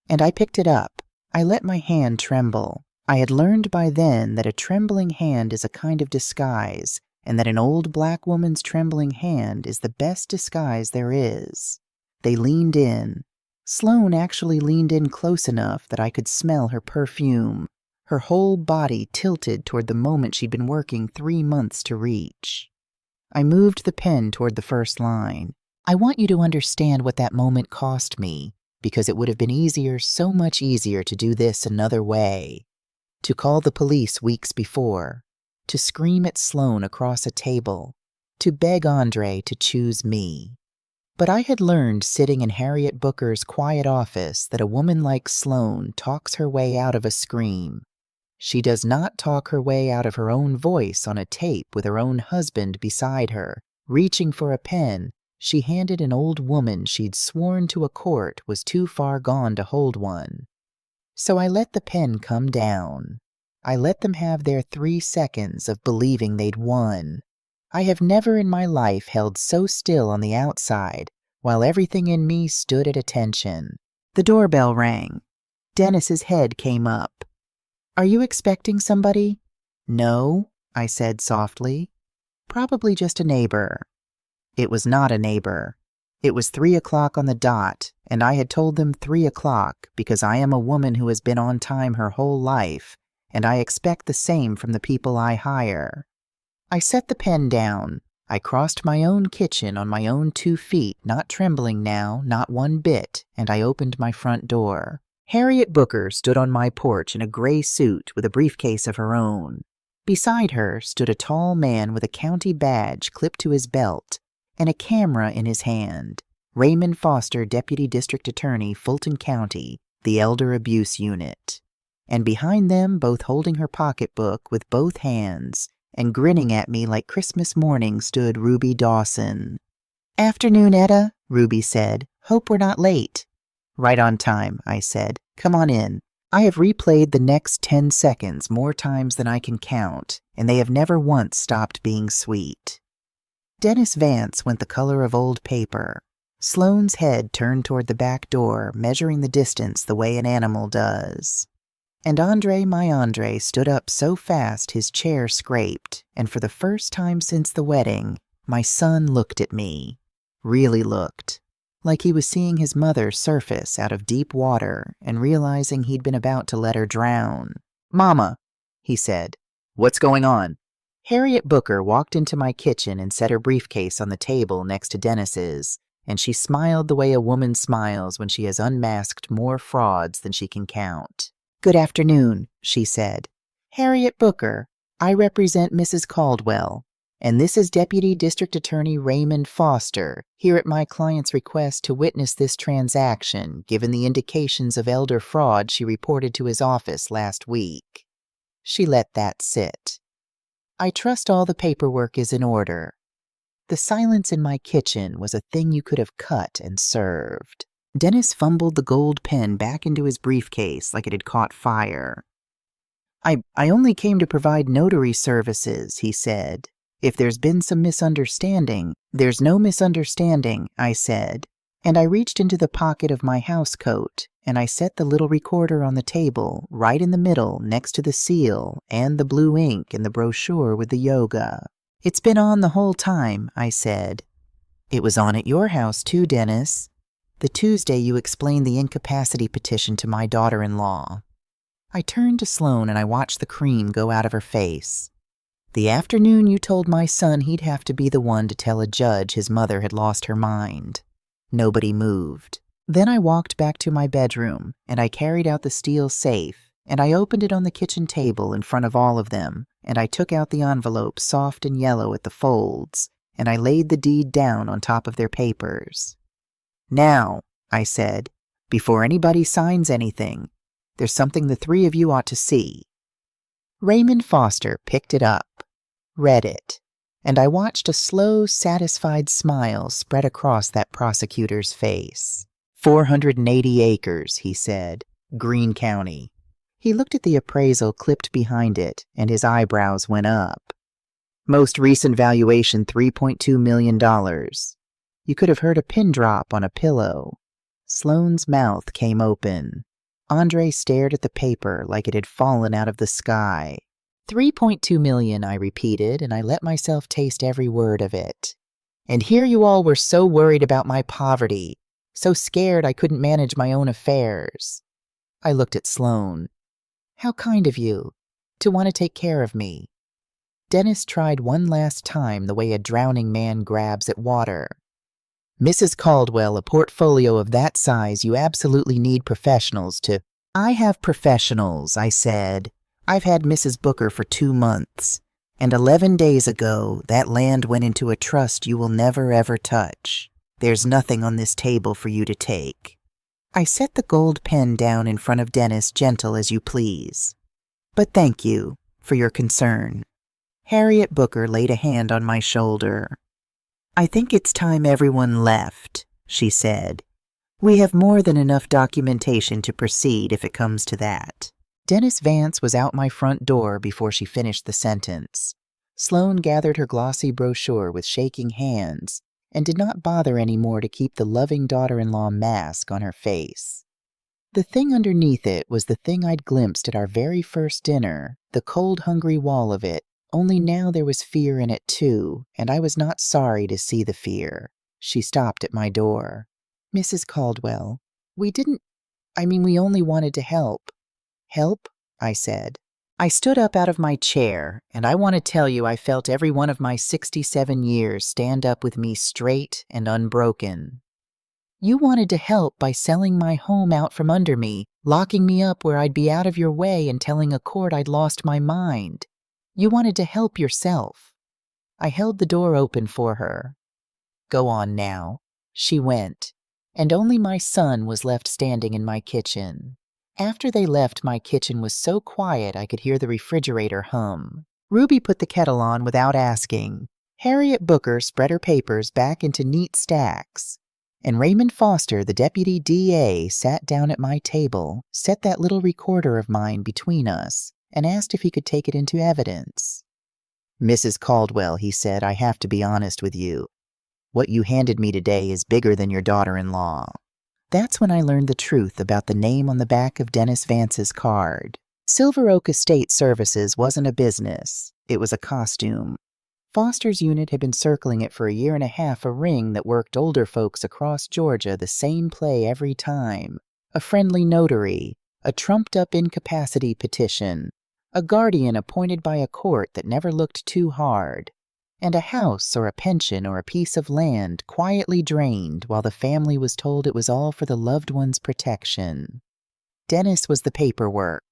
And I picked it up. I let my hand tremble. I had learned by then that a trembling hand is a kind of disguise, and that an old black woman's trembling hand is the best disguise there is. They leaned in. Sloane actually leaned in close enough that I could smell her perfume, her whole body tilted toward the moment she'd been working 3 months to reach. I moved the pen toward the first line. "I want you to understand what that moment cost me, because it would have been easier, so much easier, to do this another way. To call the police weeks before, to scream at Sloane across a table, to beg Andre to choose me. But I had learned sitting in Harriet Booker's quiet office that a woman like Sloane talks her way out of a scream. She does not talk her way out of her own voice on a tape with her own husband beside her. Reaching for a pen, she handed an old woman she'd sworn to a court was too far gone to hold one. So I let the pen come down. I let them have their 3 seconds of believing they'd won. I have never in my life held so still on the outside, while everything in me stood at attention. The doorbell rang. Dennis's head came up. "Are you expecting somebody?" "No," I said softly. "Probably just a neighbor." It was not a neighbor. It was 3 o'clock on the dot, and I had told them 3 o'clock because I am a woman who has been on time her whole life, and I expect the same from the people I hire. I set the pen down. I crossed my own kitchen on my own 2 feet, not trembling now, not one bit, and I opened my front door. Harriet Booker stood on my porch in a gray suit with a briefcase of her own. Beside her stood a tall man with a county badge clipped to his belt and a camera in his hand. Raymond Foster, Deputy District Attorney, Fulton County, the Elder Abuse Unit. And behind them, both holding her pocketbook with both hands and grinning at me like Christmas morning, stood Ruby Dawson. "Afternoon, Etta," Ruby said. "Hope we're not late." "Right on time," I said. "Come on in." I have replayed the next 10 seconds more times than I can count, and they have never once stopped being sweet. Dennis Vance went the color of old paper. Sloane's head turned toward the back door, measuring the distance the way an animal does. And my Andre, stood up so fast his chair scraped, and for the first time since the wedding, my son looked at me. Really looked. Like he was seeing his mother surface out of deep water and realizing he'd been about to let her drown. "Mama," he said. "What's going on?" Harriet Booker walked into my kitchen and set her briefcase on the table next to Dennis's, and she smiled the way a woman smiles when she has unmasked more frauds than she can count. "Good afternoon," she said. "Harriet Booker. I represent Mrs. Caldwell, and this is Deputy District Attorney Raymond Foster, here at my client's request to witness this transaction, given the indications of elder fraud she reported to his office last week." She let that sit. "I trust all the paperwork is in order." The silence in my kitchen was a thing you could have cut and served. Dennis fumbled the gold pen back into his briefcase like it had caught fire. I only came to provide notary services," he said. "If there's been some misunderstanding—" "There's no misunderstanding," I said, and I reached into the pocket of my housecoat, and I set the little recorder on the table, right in the middle, next to the seal, and the blue ink and the brochure with the yoga. "It's been on the whole time," I said. "It was on at your house, too, Dennis. The Tuesday you explained the incapacity petition to my daughter-in-law." I turned to Sloane and I watched the cream go out of her face. "The afternoon you told my son he'd have to be the one to tell a judge his mother had lost her mind." Nobody moved. Then I walked back to my bedroom, and I carried out the steel safe, and I opened it on the kitchen table in front of all of them, and I took out the envelope, soft and yellow at the folds, and I laid the deed down on top of their papers. "Now," I said, "before anybody signs anything, there's something the 3 of you ought to see." Raymond Foster picked it up, read it, and I watched a slow, satisfied smile spread across that prosecutor's face. 480 acres, he said, Greene County. He looked at the appraisal clipped behind it, and his eyebrows went up. Most recent valuation $3.2 million. You could have heard a pin drop on a pillow. Sloane's mouth came open. Andre stared at the paper like it had fallen out of the sky. 3.2 million, I repeated, and I let myself taste every word of it. And here you all were so worried about my poverty, so scared I couldn't manage my own affairs. I looked at Sloane. How kind of you, to want to take care of me. Dennis tried one last time the way a drowning man grabs at water. Mrs. Caldwell, a portfolio of that size, you absolutely need professionals to... I have professionals, I said. I've had Mrs. Booker for 2 months, and 11 days ago, that land went into a trust you will never ever touch. There's nothing on this table for you to take. I set the gold pen down in front of Dennis, gentle as you please. But thank you for your concern." Harriet Booker laid a hand on my shoulder. "I think it's time everyone left," she said. "We have more than enough documentation to proceed if it comes to that." Dennis Vance was out my front door before she finished the sentence. Sloane gathered her glossy brochure with shaking hands and did not bother any more to keep the loving daughter-in-law mask on her face. The thing underneath it was the thing I'd glimpsed at our very first dinner, the cold, hungry wall of it, only now there was fear in it too, and I was not sorry to see the fear. She stopped at my door. "Mrs. Caldwell, we only wanted to help." "Help?" I said. I stood up out of my chair, and I want to tell you I felt every one of my 67 years stand up with me straight and unbroken. "You wanted to help by selling my home out from under me, locking me up where I'd be out of your way and telling a court I'd lost my mind. You wanted to help yourself." I held the door open for her. "Go on now." She went, and only my son was left standing in my kitchen. After they left, my kitchen was so quiet I could hear the refrigerator hum. Ruby put the kettle on without asking. Harriet Booker spread her papers back into neat stacks. And Raymond Foster, the deputy DA, sat down at my table, set that little recorder of mine between us, and asked if he could take it into evidence. "Mrs. Caldwell," he said, "I have to be honest with you. What you handed me today is bigger than your daughter-in-law." That's when I learned the truth about the name on the back of Dennis Vance's card. Silver Oak Estate Services wasn't a business. It was a costume. Foster's unit had been circling it for a year and a half, a ring that worked older folks across Georgia the same play every time. A friendly notary, a trumped-up incapacity petition, a guardian appointed by a court that never looked too hard, and a house or a pension or a piece of land quietly drained while the family was told it was all for the loved one's protection. Dennis was the paperwork.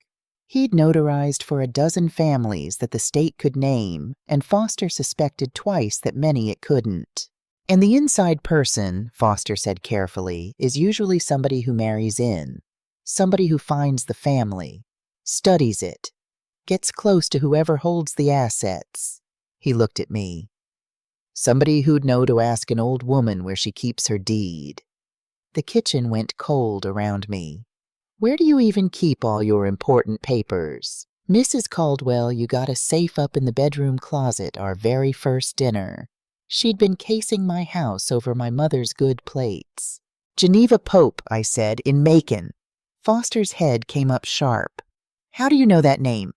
He'd notarized for a dozen families that the state could name, and Foster suspected twice that many it couldn't. And the inside person, Foster said carefully, is usually somebody who marries in, somebody who finds the family, studies it, gets close to whoever holds the assets. He looked at me. "Somebody who'd know to ask an old woman where she keeps her deed." The kitchen went cold around me. "Where do you even keep all your important papers?" "Mrs. Caldwell, you got a safe up in the bedroom closet our very first dinner. She'd been casing my house over my mother's good plates." "Geneva Pope," I said, "in Macon." Foster's head came up sharp. "How do you know that name?"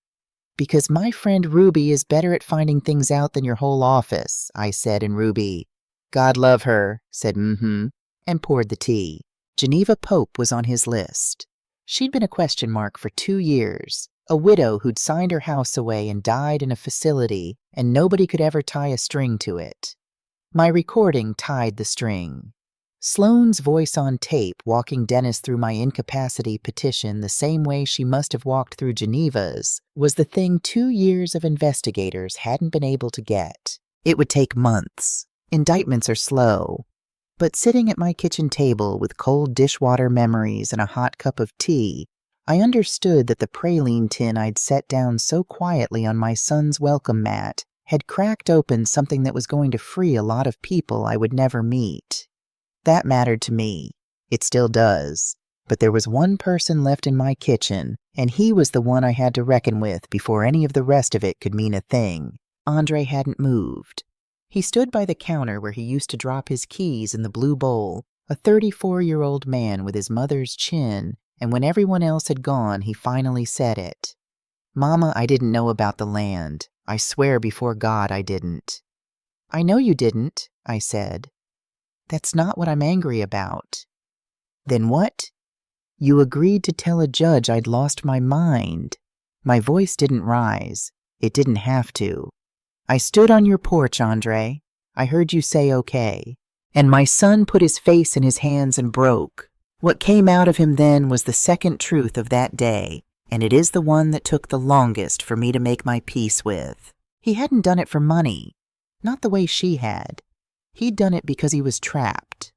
"Because my friend Ruby is better at finding things out than your whole office," I said, and Ruby, "God love her," said and poured the tea. Geneva Pope was on his list. She'd been a question mark for 2 years, a widow who'd signed her house away and died in a facility, and nobody could ever tie a string to it. My recording tied the string. Sloane's voice on tape walking Dennis through my incapacity petition the same way she must have walked through Geneva's was the thing 2 years of investigators hadn't been able to get. It would take months. Indictments are slow. But sitting at my kitchen table with cold dishwater memories and a hot cup of tea, I understood that the praline tin I'd set down so quietly on my son's welcome mat had cracked open something that was going to free a lot of people I would never meet. That mattered to me. It still does. But there was one person left in my kitchen, and he was the one I had to reckon with before any of the rest of it could mean a thing. Andre hadn't moved. He stood by the counter where he used to drop his keys in the blue bowl, a 34-year-old man with his mother's chin, and when everyone else had gone, he finally said it. "Mama, I didn't know about the land. I swear before God I didn't." "I know you didn't," I said. "That's not what I'm angry about." "Then what?" "You agreed to tell a judge I'd lost my mind." My voice didn't rise. It didn't have to. "I stood on your porch, Andre. I heard you say okay." And my son put his face in his hands and broke. What came out of him then was the second truth of that day, and it is the one that took the longest for me to make my peace with. He hadn't done it for money. Not the way she had. He'd done it because he was trapped.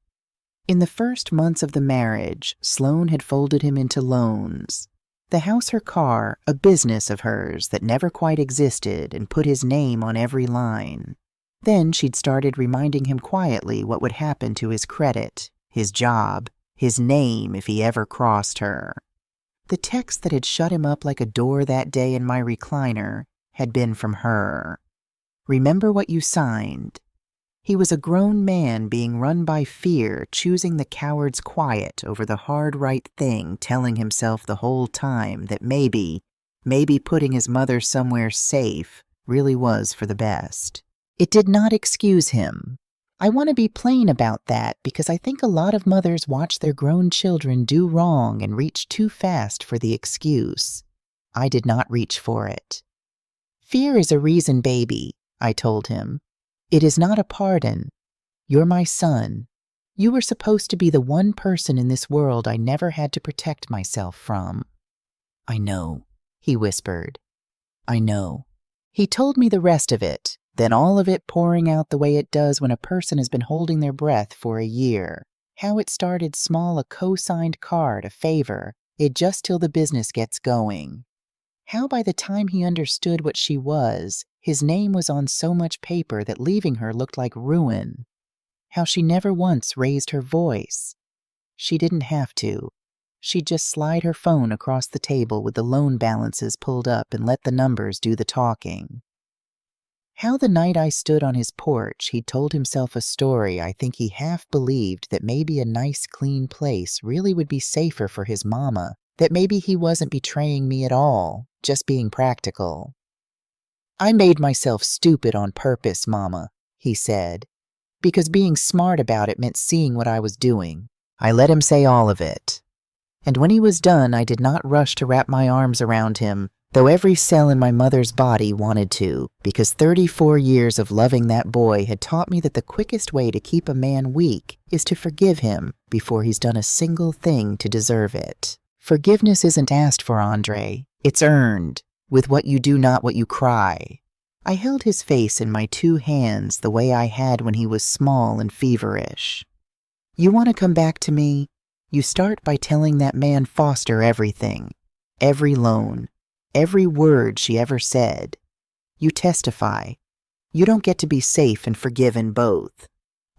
In the first months of the marriage, Sloane had folded him into loans. The house her car, a business of hers that never quite existed and put his name on every line. Then she'd started reminding him quietly what would happen to his credit, his job, his name if he ever crossed her. The text that had shut him up like a door that day in my recliner had been from her. Remember what you signed. He was a grown man being run by fear, choosing the coward's quiet over the hard right thing, telling himself the whole time that maybe putting his mother somewhere safe really was for the best. It did not excuse him. I want to be plain about that because I think a lot of mothers watch their grown children do wrong and reach too fast for the excuse. I did not reach for it. Fear is a reason, baby, I told him. It is not a pardon. You're my son. You were supposed to be the one person in this world I never had to protect myself from. I know, he whispered. I know. He told me the rest of it, then all of it pouring out the way it does when a person has been holding their breath for a year. How it started small, a co-signed card, a favor, it just till the business gets going. How by the time he understood what she was, his name was on so much paper that leaving her looked like ruin. How she never once raised her voice. She didn't have to. She'd just slide her phone across the table with the loan balances pulled up and let the numbers do the talking. How the night I stood on his porch, he'd told himself a story I think he half believed that maybe a nice, clean place really would be safer for his mama, that maybe he wasn't betraying me at all, just being practical. I made myself stupid on purpose, Mama, he said, because being smart about it meant seeing what I was doing. I let him say all of it. And when he was done, I did not rush to wrap my arms around him, though every cell in my mother's body wanted to, because 34 years of loving that boy had taught me that the quickest way to keep a man weak is to forgive him before he's done a single thing to deserve it. Forgiveness isn't asked for, Andre. It's earned. With what you do, not what you cry. I held his face in my 2 hands the way I had when he was small and feverish. You want to come back to me? You start by telling that man Foster everything. Every loan. Every word she ever said. You testify. You don't get to be safe and forgiven both.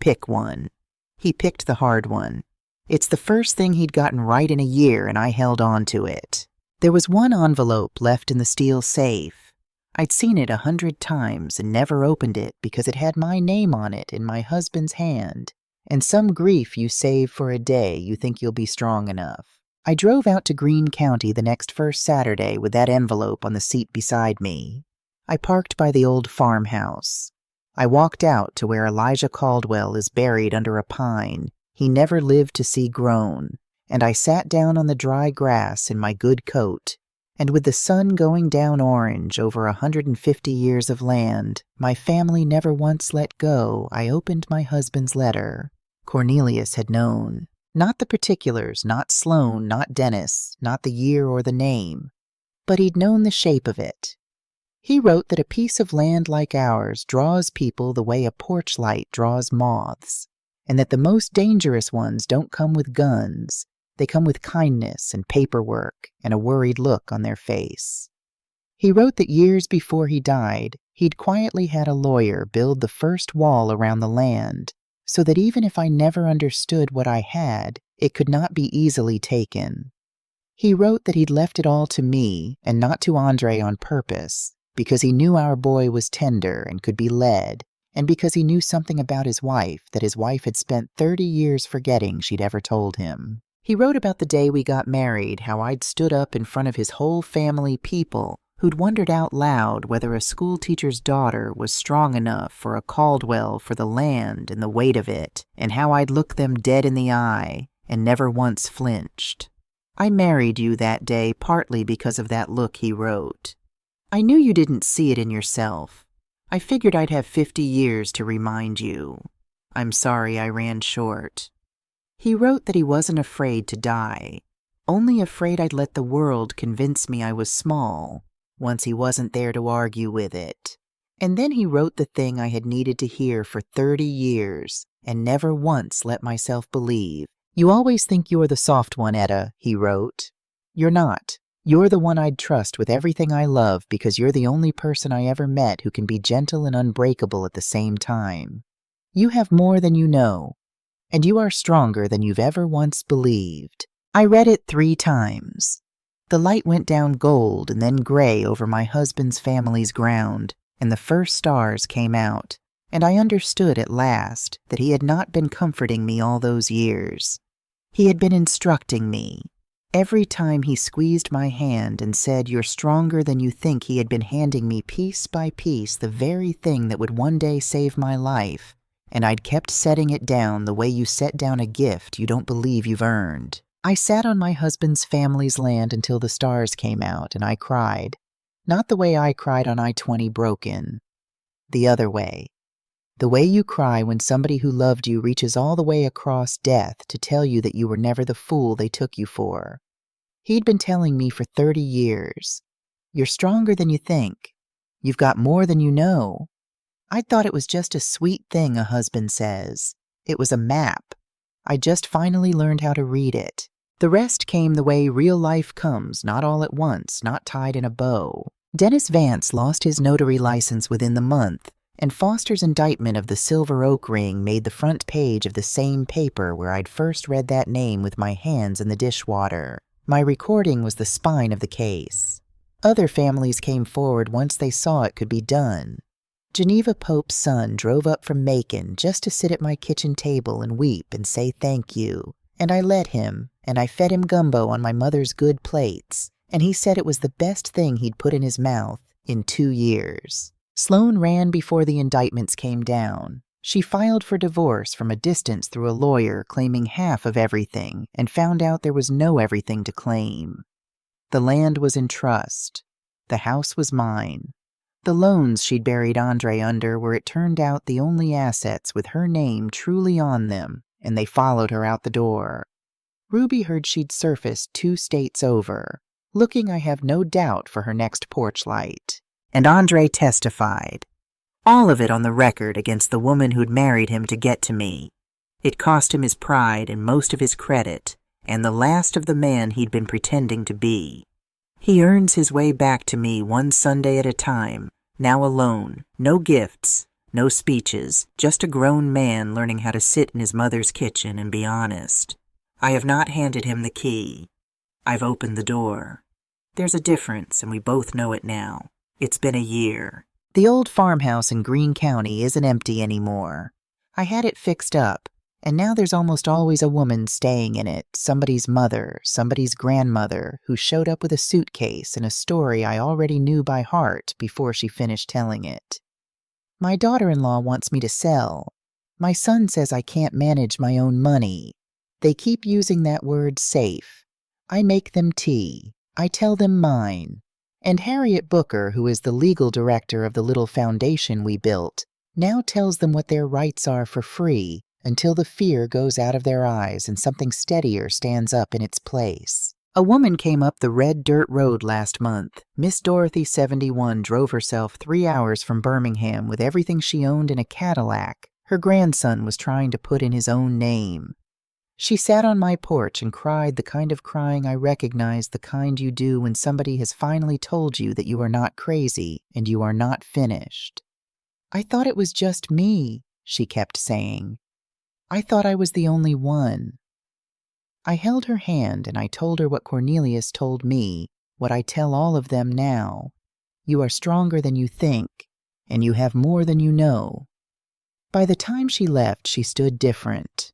Pick one. He picked the hard one. It's the first thing he'd gotten right in a year, and I held on to it. There was one envelope left in the steel safe. I'd seen it 100 times and never opened it because it had my name on it in my husband's hand, and some grief you save for a day you think you'll be strong enough. I drove out to Greene County the next first Saturday with that envelope on the seat beside me. I parked by the old farmhouse. I walked out to where Elijah Caldwell is buried under a pine he never lived to see grown, and I sat down on the dry grass in my good coat, and with the sun going down orange over 150 years of land my family never once let go, I opened my husband's letter. Cornelius had known. Not the particulars, not Sloan, not Dennis, not the year or the name, but he'd known the shape of it. He wrote that a piece of land like ours draws people the way a porch light draws moths, and that the most dangerous ones don't come with guns. They come with kindness and paperwork and a worried look on their face. He wrote that years before he died, he'd quietly had a lawyer build the first wall around the land, so that even if I never understood what I had, it could not be easily taken. He wrote that he'd left it all to me and not to Andre on purpose, because he knew our boy was tender and could be led, and because he knew something about his wife that his wife had spent 30 years forgetting she'd ever told him. He wrote about the day we got married, how I'd stood up in front of his whole family people who'd wondered out loud whether a schoolteacher's daughter was strong enough for a Caldwell for the land and the weight of it, and how I'd looked them dead in the eye and never once flinched. I married you that day partly because of that look, he wrote. I knew you didn't see it in yourself. I figured I'd have 50 years to remind you. I'm sorry I ran short. He wrote that he wasn't afraid to die, only afraid I'd let the world convince me I was small, once he wasn't there to argue with it. And then he wrote the thing I had needed to hear for 30 years, and never once let myself believe. You always think you're the soft one, Etta, he wrote. You're not. You're the one I'd trust with everything I love because you're the only person I ever met who can be gentle and unbreakable at the same time. You have more than you know, and you are stronger than you've ever once believed." I read it 3 times. The light went down gold and then gray over my husband's family's ground, and the first stars came out, and I understood at last that he had not been comforting me all those years. He had been instructing me. Every time he squeezed my hand and said, "You're stronger than you think," he had been handing me piece by piece the very thing that would one day save my life, and I'd kept setting it down the way you set down a gift you don't believe you've earned. I sat on my husband's family's land until the stars came out, and I cried. Not the way I cried on I-20 Broken. The other way. The way you cry when somebody who loved you reaches all the way across death to tell you that you were never the fool they took you for. He'd been telling me for 30 years, "You're stronger than you think. You've got more than you know." I thought it was just a sweet thing a husband says. It was a map. I just finally learned how to read it. The rest came the way real life comes, not all at once, not tied in a bow. Dennis Vance lost his notary license within the month, and Foster's indictment of the Silver Oak ring made the front page of the same paper where I'd first read that name with my hands in the dishwater. My recording was the spine of the case. Other families came forward once they saw it could be done. Geneva Pope's son drove up from Macon just to sit at my kitchen table and weep and say thank you. And I let him, and I fed him gumbo on my mother's good plates, and he said it was the best thing he'd put in his mouth in 2 years. Sloan ran before the indictments came down. She filed for divorce from a distance through a lawyer claiming half of everything and found out there was no everything to claim. The land was in trust. The house was mine. The loans she'd buried Andre under were, it turned out, the only assets with her name truly on them, and they followed her out the door. Ruby heard she'd surfaced 2 states over, looking, I have no doubt, for her next porch light. And Andre testified. All of it on the record against the woman who'd married him to get to me. It cost him his pride and most of his credit, and the last of the man he'd been pretending to be. He earns his way back to me one Sunday at a time, now alone, no gifts, no speeches, just a grown man learning how to sit in his mother's kitchen and be honest. I have not handed him the key. I've opened the door. There's a difference, and we both know it now. It's been a year. The old farmhouse in Greene County isn't empty anymore. I had it fixed up, and now there's almost always a woman staying in it, somebody's mother, somebody's grandmother, who showed up with a suitcase and a story I already knew by heart before she finished telling it. My daughter-in-law wants me to sell. My son says I can't manage my own money. They keep using that word safe. I make them tea. I tell them mine. And Harriet Booker, who is the legal director of the little foundation we built, now tells them what their rights are for free until the fear goes out of their eyes and something steadier stands up in its place. A woman came up the red dirt road last month. Miss Dorothy, 71, drove herself 3 hours from Birmingham with everything she owned in a Cadillac her grandson was trying to put in his own name. She sat on my porch and cried the kind of crying I recognize, the kind you do when somebody has finally told you that you are not crazy and you are not finished. "I thought it was just me," she kept saying. "I thought I was the only one." I held her hand and I told her what Cornelius told me, what I tell all of them now. You are stronger than you think, and you have more than you know. By the time she left, she stood different.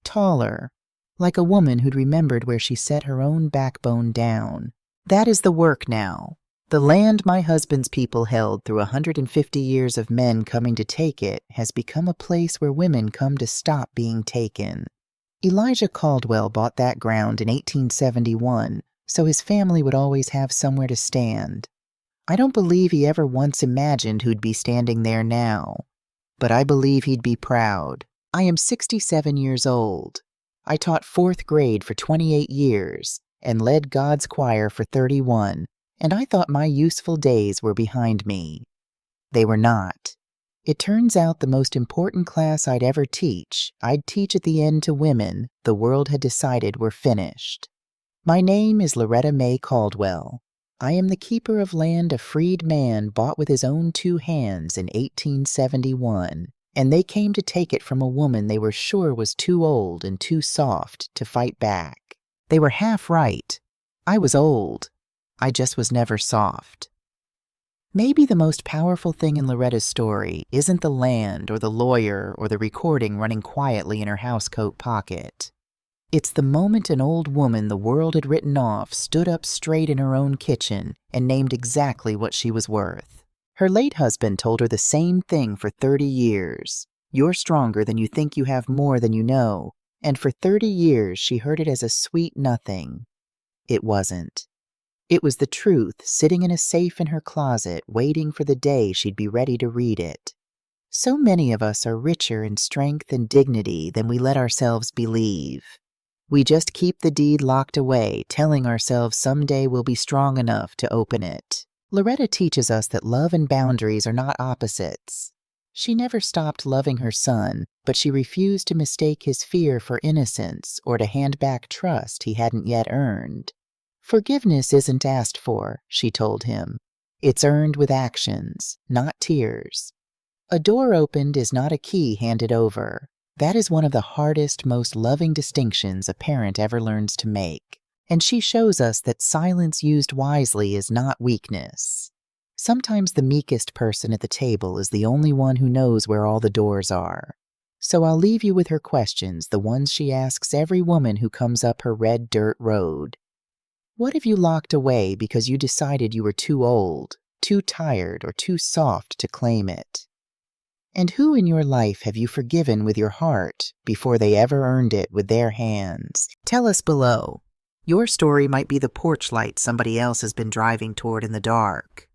Taller, like a woman who'd remembered where she set her own backbone down. That is the work now. The land my husband's people held through 150 years of men coming to take it has become a place where women come to stop being taken. Elijah Caldwell bought that ground in 1871, so his family would always have somewhere to stand. I don't believe he ever once imagined who'd be standing there now, but I believe he'd be proud. I am 67 years old. I taught 4th grade for 28 years and led God's choir for 31, and I thought my useful days were behind me. They were not. It turns out the most important class I'd ever teach, I'd teach at the end to women the world had decided were finished. My name is Loretta May Caldwell. I am the keeper of land a freed man bought with his own 2 hands in 1871, and they came to take it from a woman they were sure was too old and too soft to fight back. They were half right. I was old. I just was never soft. Maybe the most powerful thing in Loretta's story isn't the land or the lawyer or the recording running quietly in her housecoat pocket. It's the moment an old woman the world had written off stood up straight in her own kitchen and named exactly what she was worth. Her late husband told her the same thing for 30 years. You're stronger than you think, you have more than you know. And for 30 years she heard it as a sweet nothing. It wasn't. It was the truth sitting in a safe in her closet waiting for the day she'd be ready to read it. So many of us are richer in strength and dignity than we let ourselves believe. We just keep the deed locked away, telling ourselves someday we'll be strong enough to open it. Loretta teaches us that love and boundaries are not opposites. She never stopped loving her son, but she refused to mistake his fear for innocence or to hand back trust he hadn't yet earned. Forgiveness isn't asked for, she told him. It's earned with actions, not tears. A door opened is not a key handed over. That is one of the hardest, most loving distinctions a parent ever learns to make. And she shows us that silence used wisely is not weakness. Sometimes the meekest person at the table is the only one who knows where all the doors are. So I'll leave you with her questions, the ones she asks every woman who comes up her red dirt road. What have you locked away because you decided you were too old, too tired, or too soft to claim it? And who in your life have you forgiven with your heart before they ever earned it with their hands? Tell us below. Your story might be the porch light somebody else has been driving toward in the dark.